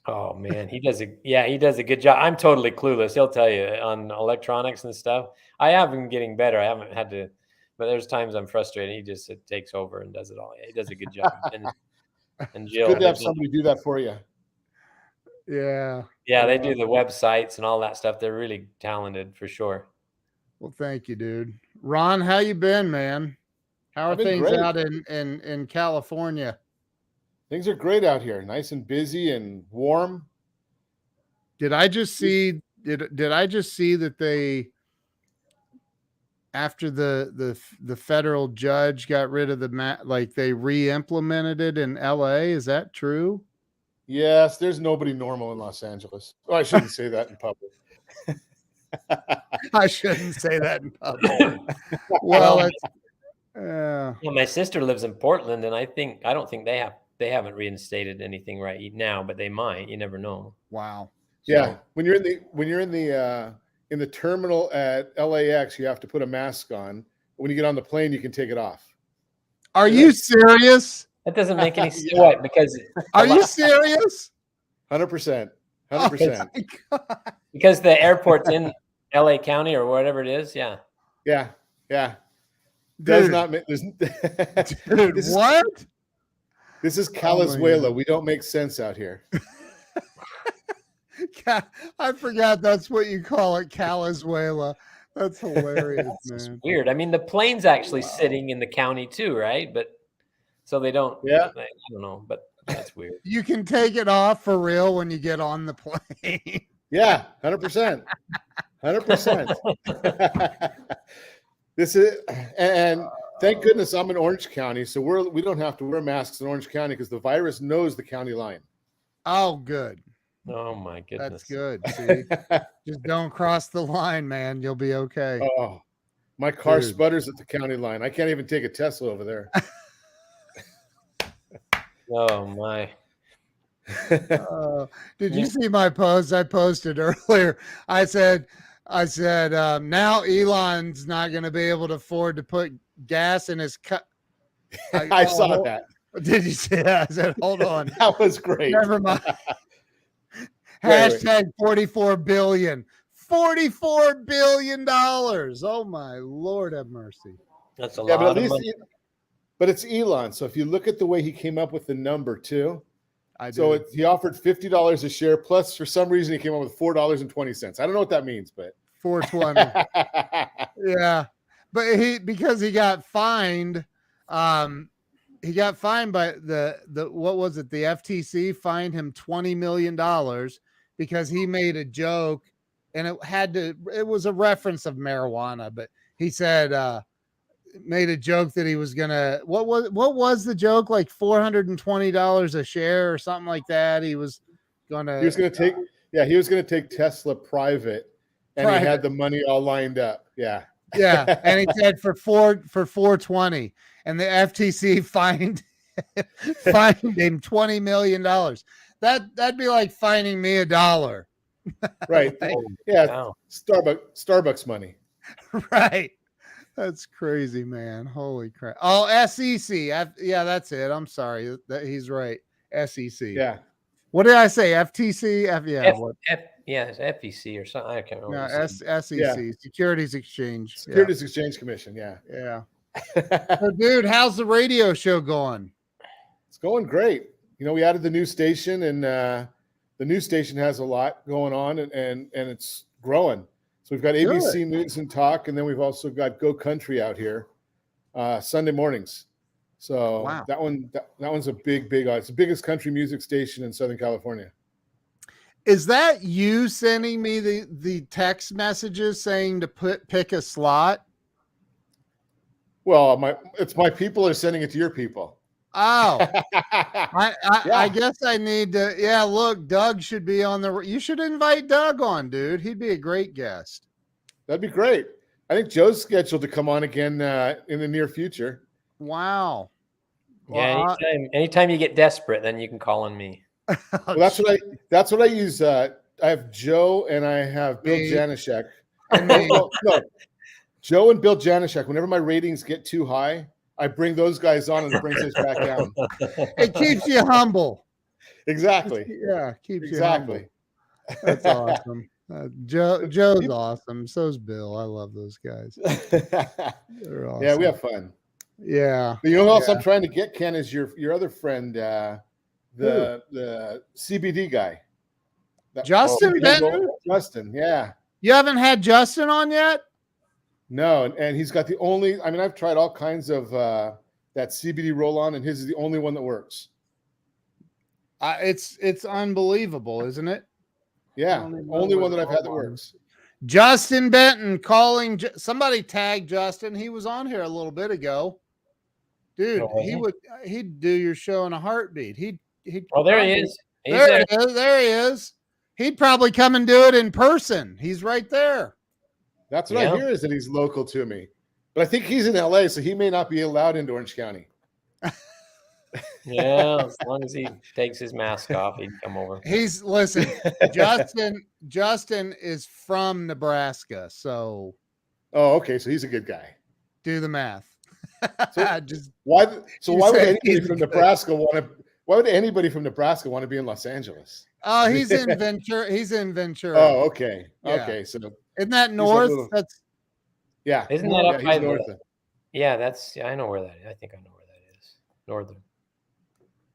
Oh man, he does a good job. I'm totally clueless. He'll tell you on electronics and stuff. I have been getting better. I haven't had to, but there's times I'm frustrated. He just takes over and does it all. He does a good job. And Jill, It's good to have somebody do that for you. Yeah. Yeah, they do the websites and all that stuff. They're really talented for sure. Well, thank you, dude. Ron, how you been, man? How are things great. out in California? Things are great out here. Nice and busy and warm. Did I just see that after the federal judge got rid of like they re-implemented it in LA. Is that true? Yes, there's nobody normal in Los Angeles. Oh, I shouldn't say that in public. I shouldn't say that in public. Well, it's yeah, my sister lives in Portland, and I don't think they haven't reinstated anything right now, but they might. You never know. Wow. Yeah, when you're in the terminal at LAX, you have to put a mask on. When you get on the plane, you can take it off. Are you serious? That doesn't make any sense. What? Because are you serious? 100%. 100%. Because the airport's in LA County or whatever it is. Yeah. Yeah. Yeah. Dude. Does not make this. Dude, what? This is Calizuela. We don't make sense out here. I forgot that's what you call it, Calizuela. That's hilarious, man. Weird. I mean, the plane's actually sitting in the county too, right? But so they don't. Yeah. I don't know, but that's weird. You can take it off for real when you get on the plane. Yeah, 100%. 100%. This is, and thank goodness I'm in Orange County, so we don't have to wear masks in Orange County because the virus knows the county line. Oh, good. Oh my goodness. That's good. See? Just don't cross the line, man. You'll be okay. Oh, my car sputters at the county line. I can't even take a Tesla over there. Oh my. Did you see my post I posted earlier? I said now Elon's not going to be able to afford to put gas in his car. I saw that. Did you see that? I said, hold on. That was great. Never mind. Hashtag 44 billion. $44 billion. Oh my Lord have mercy. That's a lot of money. But it's Elon. So if you look at the way he came up with the number too, he offered $50 a share, plus for some reason he came up with $4.20. I don't know what that means, but 420. Yeah. But because he got fined, he got fined by the what was it? The FTC fined him $20 million because he made a joke, and it was a reference of marijuana, but he said made a joke that he was gonna what was the joke, like $420 a share or something like that. He was gonna take Tesla private, and he had the money all lined up. Yeah. Yeah, and he said for 420, and the FTC fined him $20 million. That'd be like fining me $1. Right. Yeah. Wow. Starbucks money. Right. That's crazy, man. Holy crap. Oh, SEC. Yeah, that's it. I'm sorry. He's right. SEC. Yeah. What did I say? FTC? It's FEC or something. I can't remember. No, SEC. Yeah. Securities Exchange. Securities Exchange Commission. Yeah. Yeah. So, dude, how's the radio show going? It's going great. We added the new station, and the new station has a lot going on, and it's growing. So we've got ABC News and Talk, and then we've also got Go Country out here Sunday mornings. So wow. that one's a big. It's the biggest country music station in Southern California. Is that you sending me the text messages saying to pick a slot? Well, it's my people are sending it to your people. Oh, I guess I need to. Yeah, look, Doug should be on you should invite Doug on, dude. He'd be a great guest. That'd be great. I think Joe's scheduled to come on again in the near future. Wow. Yeah, anytime you get desperate, then you can call on me. Well, that's what I use. I have Joe and I have Bill Janishek. No, Joe and Bill Janishek. Whenever my ratings get too high, I bring those guys on and it brings us back down. It keeps you humble. Exactly. Yeah, keeps you humble. That's awesome. Joe's awesome. So's Bill. I love those guys. They're awesome. Yeah, we have fun. Yeah. But you know what else I'm trying to get, Ken, is your other friend, the CBD guy. Justin Benton? Justin, yeah. You haven't had Justin on yet? No, and he's got I've tried all kinds of that CBD roll-on, and his is the only one that works. It's unbelievable, isn't it? Yeah, only one that I've had that works. Justin Benton calling. Somebody tagged Justin. He was on here a little bit ago. Dude, he'd do your show in a heartbeat. He'd Oh, there he is. There he is. He'd probably come and do it in person. He's right there. That's what I hear, is that he's local to me. But I think he's in LA, so he may not be allowed into Orange County. Yeah, as long as he takes his mask off, he'd come over. Listen, Justin is from Nebraska, so. Oh, okay. So he's a good guy. Do the math. Why would anybody from Nebraska want to be in Los Angeles? Oh, he's in Ventura. He's in Ventura. Oh, okay. Yeah. Okay. So isn't that north? Isn't that up by north? I know where that is. I think I know where that is. Northern.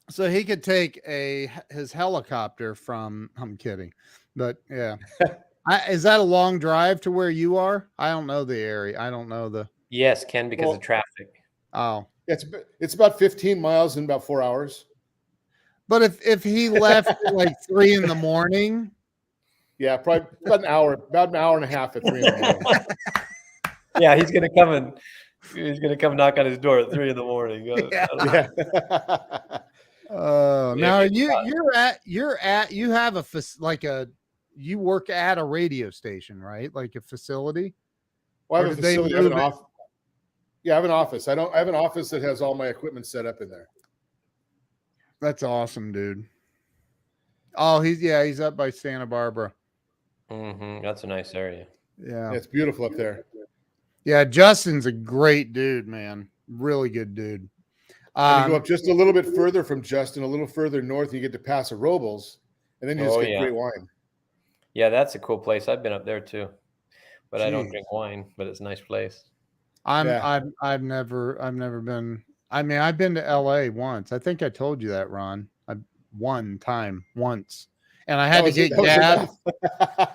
So he could take his helicopter from. I'm kidding, but yeah. Is that a long drive to where you are? I don't know the area. I don't know the. Yes, Ken, because of traffic. Oh, it's about 15 miles in about 4 hours. But if he left at like 3 a.m, yeah, probably about an hour and a half at 3 a.m. Yeah, he's gonna come knock on his door at 3 a.m. Yeah. Now you have you work at a radio station, right? Like a facility. Well, I have a facility. I have an office. I have an office that has all my equipment set up in there. That's awesome, dude. Oh, he's up by Santa Barbara. Mm-hmm. That's a nice area. Yeah, it's beautiful up there. Yeah, Justin's a great dude, man. Really good dude. You go up just a little bit further from Justin, a little further north, you get to Paso Robles, and then you just get great wine. Yeah, that's a cool place. I've been up there too, but I don't drink wine. But it's a nice place. I've never been. I mean, I've been to LA once. I think I told you that, Ron. Once, and I had to get gas.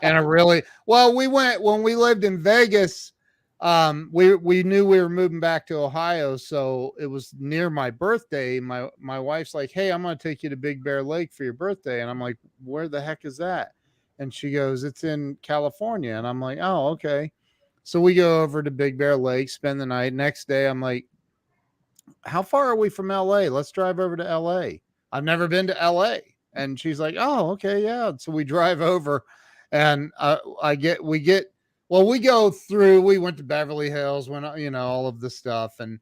And we went when we lived in Vegas. We knew we were moving back to Ohio, so it was near my birthday. My wife's like, "Hey, I'm going to take you to Big Bear Lake for your birthday," and I'm like, "Where the heck is that?" And she goes, "It's in California," and I'm like, "Oh, okay." So we go over to Big Bear Lake, spend the night. Next day, I'm like, "How far are we from LA? Let's drive over to LA. I've never been to LA." And she's like, "Oh, okay, yeah." So we drive over, and we go through. We went to Beverly Hills, all of the stuff, and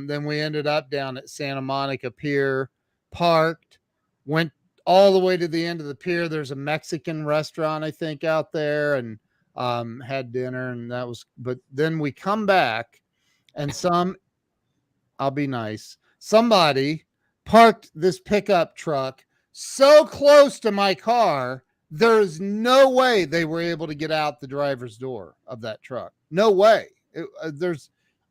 then we ended up down at Santa Monica Pier, parked, went all the way to the end of the pier. There's a Mexican restaurant, I think, out there, and had dinner, and that was. But then we come back, and I'll be nice. Somebody parked this pickup truck so close to my car. There's no way they were able to get out the driver's door of that truck. No way.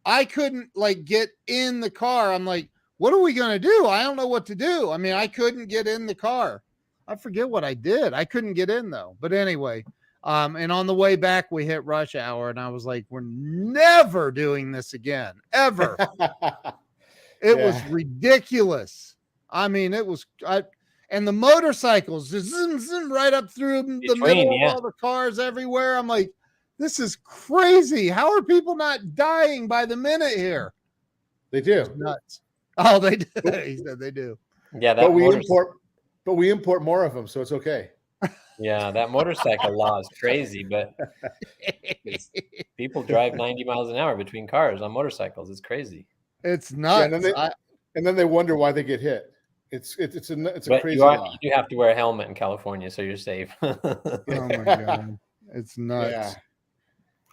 I couldn't get in the car. I'm like, what are we going to do? I don't know what to do. I mean, I couldn't get in the car. I forget what I did. I couldn't get in though. But anyway, and on the way back, we hit rush hour, and I was like, we're never doing this again, ever. It was ridiculous. I mean, and the motorcycles zoom right up through the middle of all the cars everywhere. I'm like, this is crazy. How are people not dying by the minute here? They do. It's nuts. Oh, they do. He said they do. Yeah, but we import more of them, so it's okay. Yeah, that motorcycle law is crazy, but people drive 90 miles an hour between cars on motorcycles. It's crazy. It's nuts. Yeah, and then they wonder why they get hit. It's a crazy law. You have to wear a helmet in California, so you're safe. Oh my God, it's nuts. Yeah.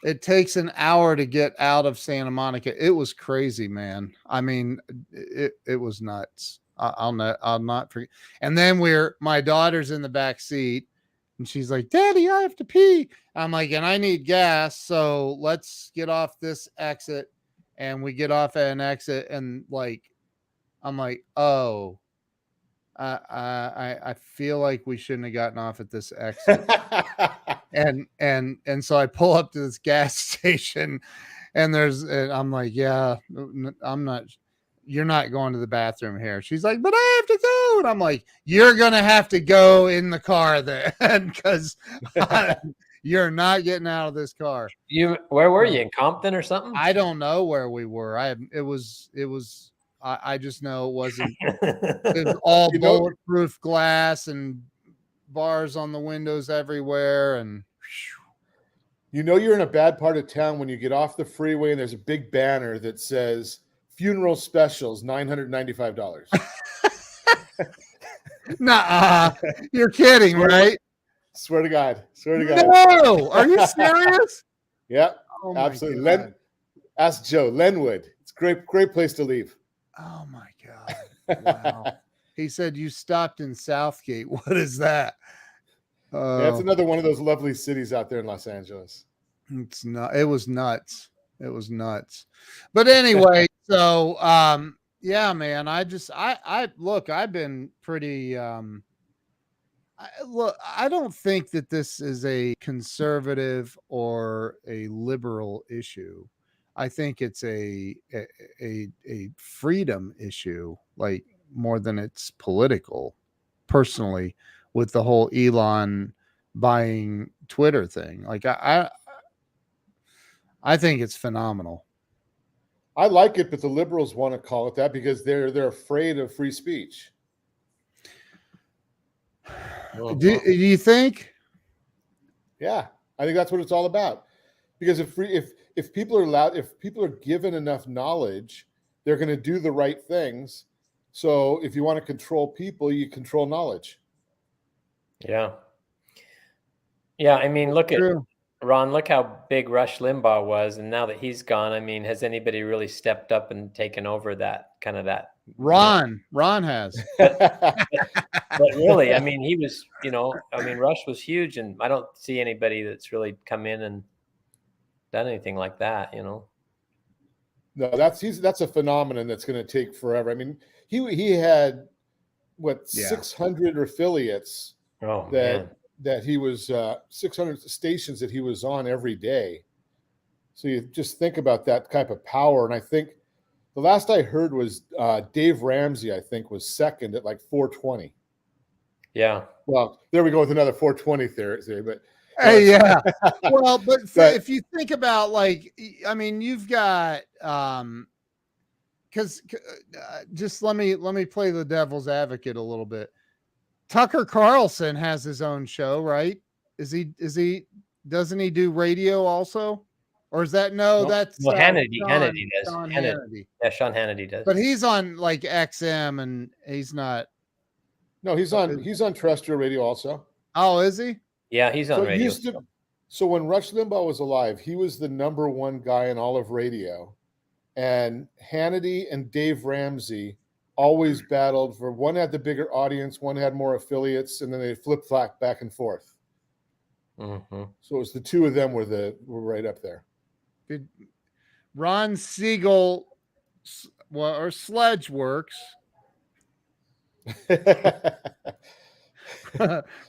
It takes an hour to get out of Santa Monica. It was crazy, man. I mean, it was nuts. I'll not forget. And then my daughter's in the back seat, and she's like, "Daddy, I have to pee." I'm like, "And I need gas, so let's get off this exit." And we get off at an exit, and I'm like, "Oh, I feel like we shouldn't have gotten off at this exit." and so I pull up to this gas station, and I'm like, "Yeah, I'm not. You're not going to the bathroom here." She's like, "But I have to go," and I'm like, "You're gonna have to go in the car then, because You're not getting out of this car. Where were you, in Compton or something? I don't know where we were. I just know it wasn't. It was all bulletproof glass and bars on the windows everywhere, and you're in a bad part of town when you get off the freeway and there's a big banner that says funeral specials, $995. Nah, you're kidding, right? Swear to God. No, are you serious? Yep, oh absolutely. Ask Joe. Lenwood. It's a great place to leave. Oh my God. Wow. He said you stopped in Southgate. What is that? Yeah, it's another one of those lovely cities out there in Los Angeles. It's not. It was nuts. But anyway, so yeah, man. Look. I've been pretty. I don't think that this is a conservative or a liberal issue. I think it's a freedom issue, like more than it's political. Personally, with the whole Elon buying Twitter thing, like I think it's phenomenal. I like it, but the liberals want to call it that because they're afraid of free speech. Do you think? Yeah, I think that's what it's all about. Because if people are allowed, if people are given enough knowledge, they're going to do the right things. So if you want to control people, you control knowledge. Yeah. I mean, look at Ron. Look how big Rush Limbaugh was, and now that he's gone, I mean, has anybody really stepped up and taken over that? Ron has. But really, I mean, he was, Rush was huge, and I don't see anybody that's really come in and done anything like that, No, that's a phenomenon that's going to take forever. I mean, he had 600 affiliates that he was 600 stations that he was on every day. So you just think about that type of power, and I think the last I heard was Dave Ramsey, I think, was second at like 420. Yeah. Well, there we go with another 420 theory, but hey, yeah. Well, but if you think about, like, I mean, you've got because just let me play the devil's advocate a little bit. Tucker Carlson has his own show, right? Doesn't he do radio also? Or is that that's Hannity? Hannity does. Hannity. Yeah, Sean Hannity does. But he's on like XM, and he's not. No, he's on terrestrial radio also. Oh, is he? Yeah, he's on radio. So when Rush Limbaugh was alive, he was the number one guy in all of radio, and Hannity and Dave Ramsey always battled for one had the bigger audience, one had more affiliates, and then they flip-flop back and forth. Mm-hmm. So it was the two of them were right up there. Did Ron Siegel or Sledge Works?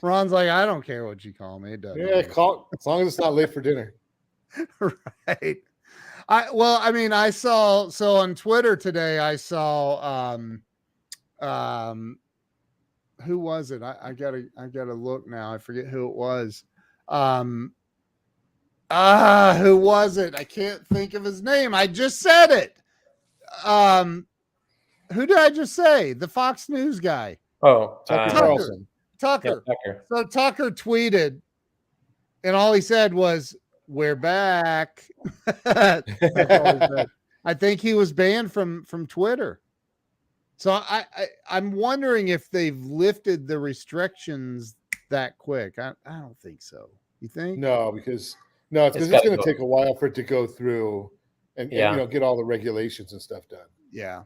Ron's like, I don't care what you call me. It doesn't matter. As long as it's not late for dinner. Right. I saw on Twitter today. I saw who was it? I gotta look now. I forget who it was. Who was it? I can't think of his name. I just said it. Who did I just say? The Fox News guy. Oh, Tucker Carlson. Tucker. Yeah, Tucker. So Tucker tweeted, and all he said was, "We're back." That's all he said. I think he was banned from Twitter. So I'm wondering if they've lifted the restrictions that quick. I don't think so. You think? No, because it's going to take a while for it to go through and get all the regulations and stuff done. Yeah.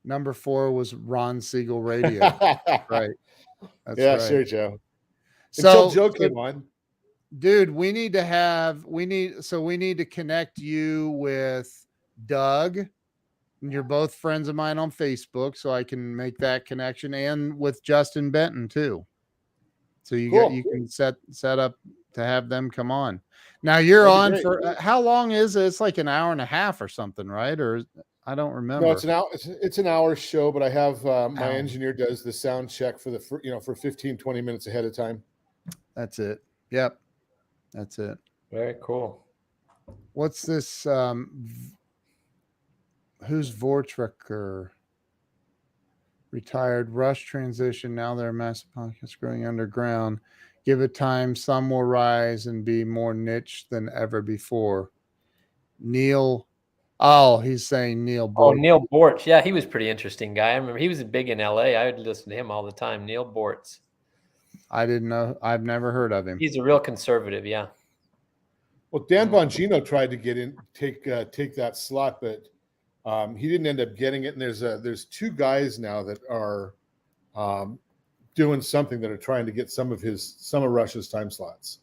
Number 4 was Ron Siegel Radio. Right. That's right. Sure, Joe. So until Joe came on. Dude, we need to connect you with Doug. And you're both friends of mine on Facebook, so I can make that connection, and with Justin Benton too. So you can set up to have them come on. Now you're on for how long is it? It's like an hour and a half or something, right? Or I don't remember. No, it's an hour show, but I have my engineer does the sound check for 15, 20 minutes ahead of time. That's it. Yep. That's it. Very cool. What's this? Who's Vortrekker? Retired. Rush transition. Now they're massive podcasts growing underground. Give it time. Some will rise and be more niche than ever before. Neil. Oh, he's saying Neil Oh, Bortz. Neil Bortz. Yeah, he was a pretty interesting guy. I remember he was big in LA. I would listen to him all the time. Neil Bortz. I didn't know. I've never heard of him. He's a real conservative. Yeah. Well, Dan Bongino tried to get in, take that slot, but he didn't end up getting it. And there's two guys now that are doing something that are trying to get some of Rush's time slots.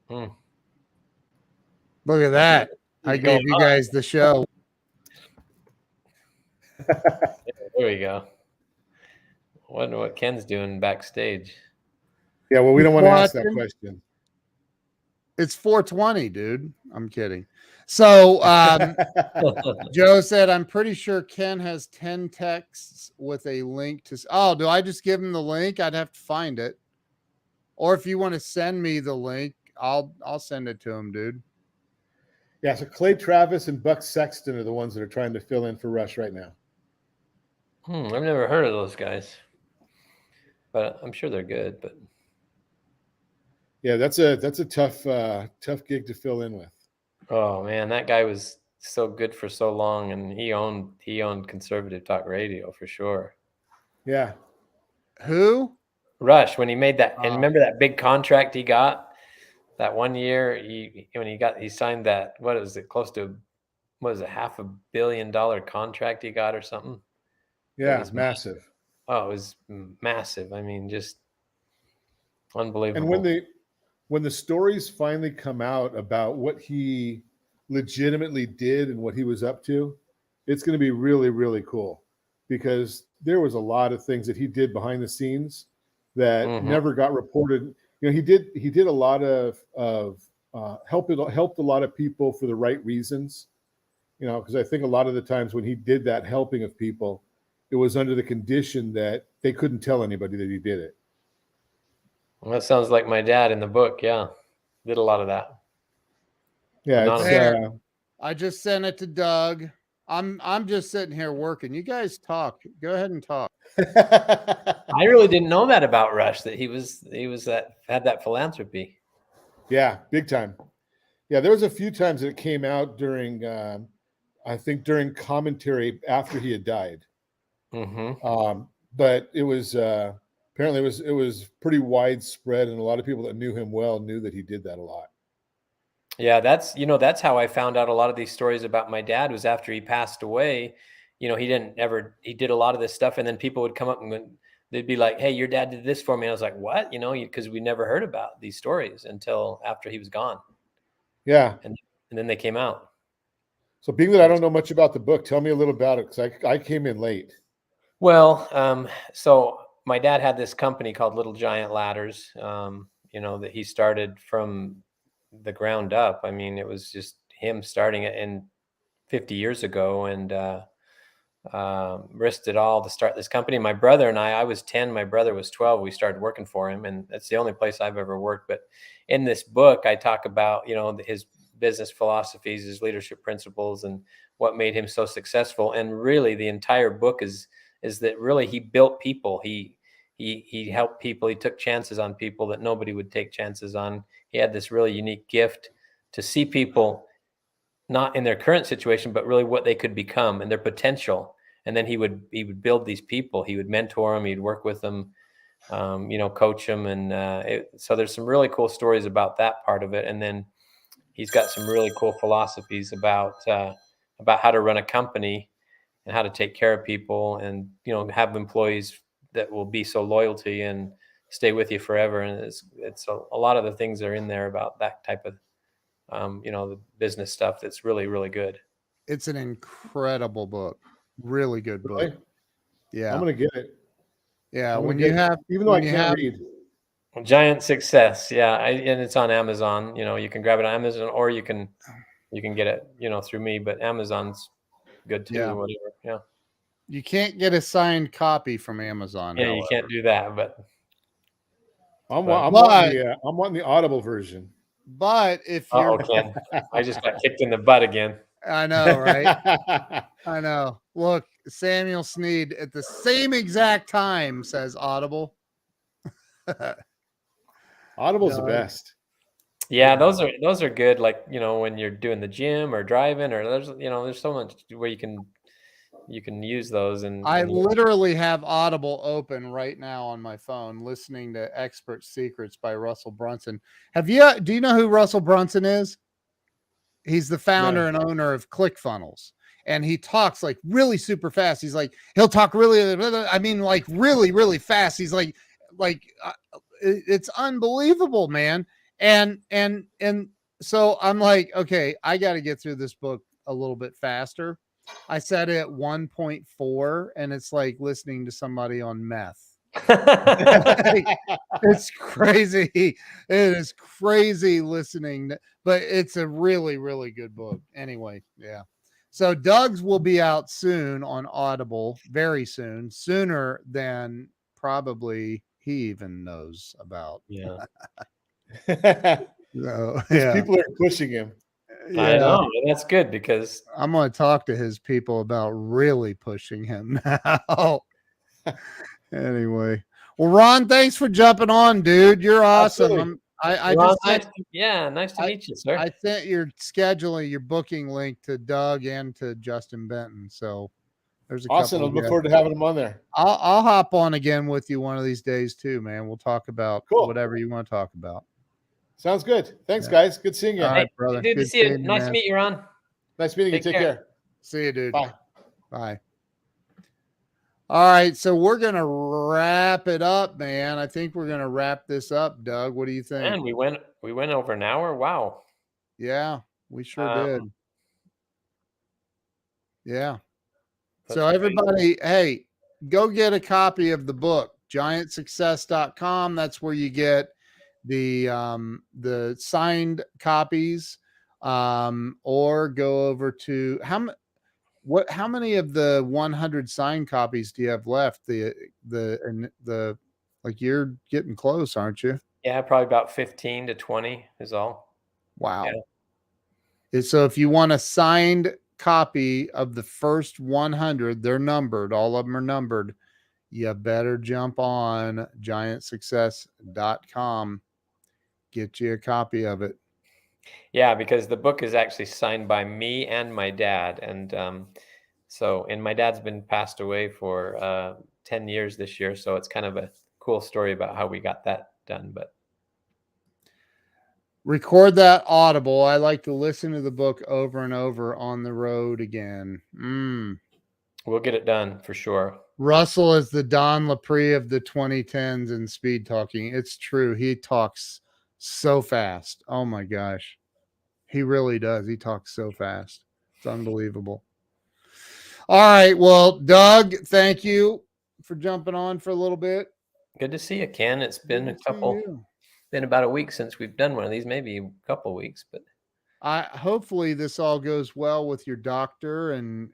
Hmm. Look at that. I gave you guys the show. There we go. Wonder what Ken's doing backstage. Yeah, well, we don't want to ask that question. It's 420, dude. I'm kidding. So Joe said, I'm pretty sure Ken has 10 texts with a link to. Oh, do I just give him the link? I'd have to find it. Or if you want to send me the link, I'll send it to him, dude. Yeah, so Clay Travis and Buck Sexton are the ones that are trying to fill in for Rush right now. I've never heard of those guys, but I'm sure they're good. But yeah, that's a tough gig to fill in with. Oh man, that guy was so good for so long, and he owned conservative talk radio for sure. Yeah. Who? Rush, when he made that, and remember that big contract he got that one year. He signed that. What is it? Close to $500 million contract he got or something? Yeah, it's massive. Oh, it was massive. I mean, just unbelievable. And when the stories finally come out about what he legitimately did and what he was up to, it's going to be really, really cool, because there was a lot of things that he did behind the scenes that never got reported. You know, he did a lot of helped a lot of people for the right reasons. You know, because I think a lot of the times when he did that helping of people, it was under the condition that they couldn't tell anybody that he did it. Well, that sounds like my dad in the book. Yeah, did a lot of that. Yeah, I just sent it to Doug. I'm just sitting here working. You guys talk. Go ahead and talk. I really didn't know that about Rush, that he had that philanthropy. Yeah, big time. Yeah, there was a few times that it came out during, I think during commentary after he had died. But it was apparently it was pretty widespread, and a lot of people that knew him well knew that he did that a lot. Yeah, that's how I found out a lot of these stories about my dad, was after he passed away. You know, he did a lot of this stuff, and then people would come up and they'd be like, "Hey, your dad did this for me." And I was like, "What?" You know, because we never heard about these stories until after he was gone. Yeah, and then they came out. So, being that I don't know much about the book, tell me a little about it, because I came in late. Well, so my dad had this company called Little Giant Ladders. You know, that he started from the ground up. I mean, it was just him starting it in 50 years ago, and risked it all to start this company. My brother and I was 10, my brother was 12. We started working for him, and that's the only place I've ever worked. But in this book, I talk about, you know, his business philosophies, his leadership principles, and what made him so successful. And really, the entire book is that really he built people. He helped people. He took chances on people that nobody would take chances on. He had this really unique gift to see people not in their current situation, but really what they could become and their potential. And then he would build these people. He would mentor them. He'd work with them, you know, coach them. And so there's some really cool stories about that part of it. And then he's got some really cool philosophies about how to run a company and how to take care of people, and, you know, have employees that will be so loyal to you and stay with you forever. And it's a lot of the things that are in there about that type of, you know, the business stuff that's really, really good. It's an incredible book. Really good book. Really? Yeah. I'm going to get it. Yeah. When you have, even though I can't read. Giant Success. Yeah. And it's on Amazon. You know, you can grab it on Amazon, or you can get it, you know, through me, but Amazon's good too. Yeah. Whatever. Yeah. You can't get a signed copy from Amazon. Yeah, you can't do that, but I'm But- wanting the Audible version. But if Oh, you're, Ken, I just got kicked in the butt again. I know, right? I know. Look, Samuel Sneed at the same exact time says Audible. Audible's the No. best. Yeah, those are good. Like, you know, when you're doing the gym or driving, or there's so much where you can use those. And I literally have Audible open right now on my phone, listening to Expert Secrets by Russell Brunson. Do you know who Russell Brunson is? He's the founder and owner of ClickFunnels. And he talks like really super fast. He'll talk really, like really, really fast. He's like, it's unbelievable, man. And so I'm like, okay, I got to get through this book a little bit faster. I set it at 1.4, and it's like listening to somebody on meth. It's crazy. It is crazy listening, but it's a really, really good book. Anyway, yeah. So Doug's will be out soon on Audible, very soon, sooner than probably he even knows about. Yeah. So, yeah. People are pushing him. Yeah. I know. And that's good, because I'm going to talk to his people about really pushing him now. Anyway. Well, Ron, thanks for jumping on, dude. You're awesome. Nice to meet you, sir. I sent your booking link to Doug and to Justin Benton. So there's a awesome. I look forward to having him on there. I'll hop on again with you one of these days too, man. We'll talk about whatever you want to talk about. Sounds good. Thanks, guys. Good seeing you. All right, brother. Good to see you. Nice to meet you, Ron. Nice meeting you. Take care. See you, dude. Bye. Bye. All right, so we're gonna wrap it up, man. I think we're gonna wrap this up, Doug. What do you think? Man, we went over an hour. Wow. Yeah, we sure did. Yeah. So everybody, hey, go get a copy of the book, giantsuccess.com. That's where you get the signed copies, or go over to how many of the 100 signed copies do you have left? The like, you're getting close, aren't you? Yeah, probably about 15 to 20 is all. Wow. Yeah. So if you want a signed copy of the first 100, they're numbered. All of them are numbered. You better jump on giantsuccess.com. Get you a copy of it. Yeah, because the book is actually signed by me and my dad. And and my dad's been passed away for 10 years this year. So it's kind of a cool story about how we got that done. But record that Audible. I like to listen to the book over and over on the road again. We'll get it done for sure. Russell is the Don Lapre of the 2010s in speed talking. It's true. He talks so fast. Oh my gosh. He really does. He talks so fast. It's unbelievable. All right. Well, Doug, thank you for jumping on for a little bit. Good to see you, Ken. It's been been about a week since we've done one of these, maybe a couple of weeks, but hopefully this all goes well with your doctor and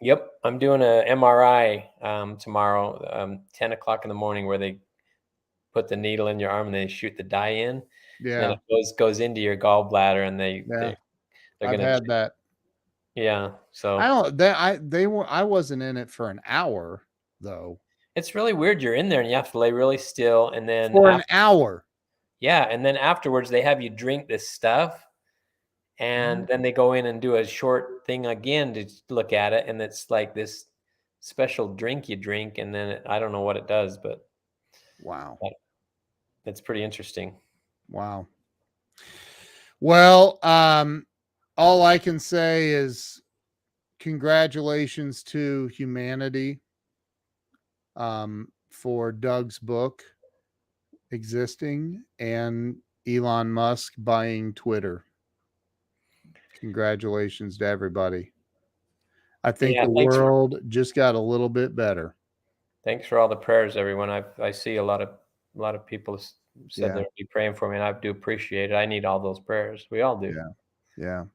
yep, I'm doing a MRI tomorrow, 10 o'clock in the morning, where they put the needle in your arm and they shoot the dye in. Yeah, and it goes into your gallbladder, and they're I've gonna had that. Yeah, so I wasn't in it for an hour though. It's really weird. You're in there and you have to lay really still, and then for an hour. Yeah, and then afterwards they have you drink this stuff, and then they go in and do a short thing again to look at it, and it's like this special drink you drink, and then I don't know what it does, but wow, it's pretty interesting. Wow. Well, all I can say is congratulations to humanity for Doug's book existing and Elon Musk buying Twitter. Congratulations to everybody. I think the world just got a little bit better. Thanks for all the prayers, everyone. I see a lot of people said they'll be praying for me, and I do appreciate it. I need all those prayers. We all do. Yeah.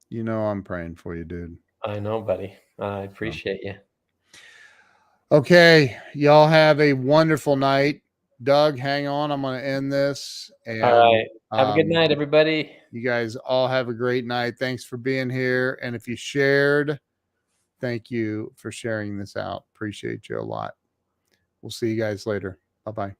You know I'm praying for you, dude. I know, buddy. I appreciate you. Okay, y'all have a wonderful night. Doug, hang on. I'm going to end this. And, all right. Have a good night, everybody. You guys all have a great night. Thanks for being here. And if you shared, thank you for sharing this out. Appreciate you a lot. We'll see you guys later. Bye-bye.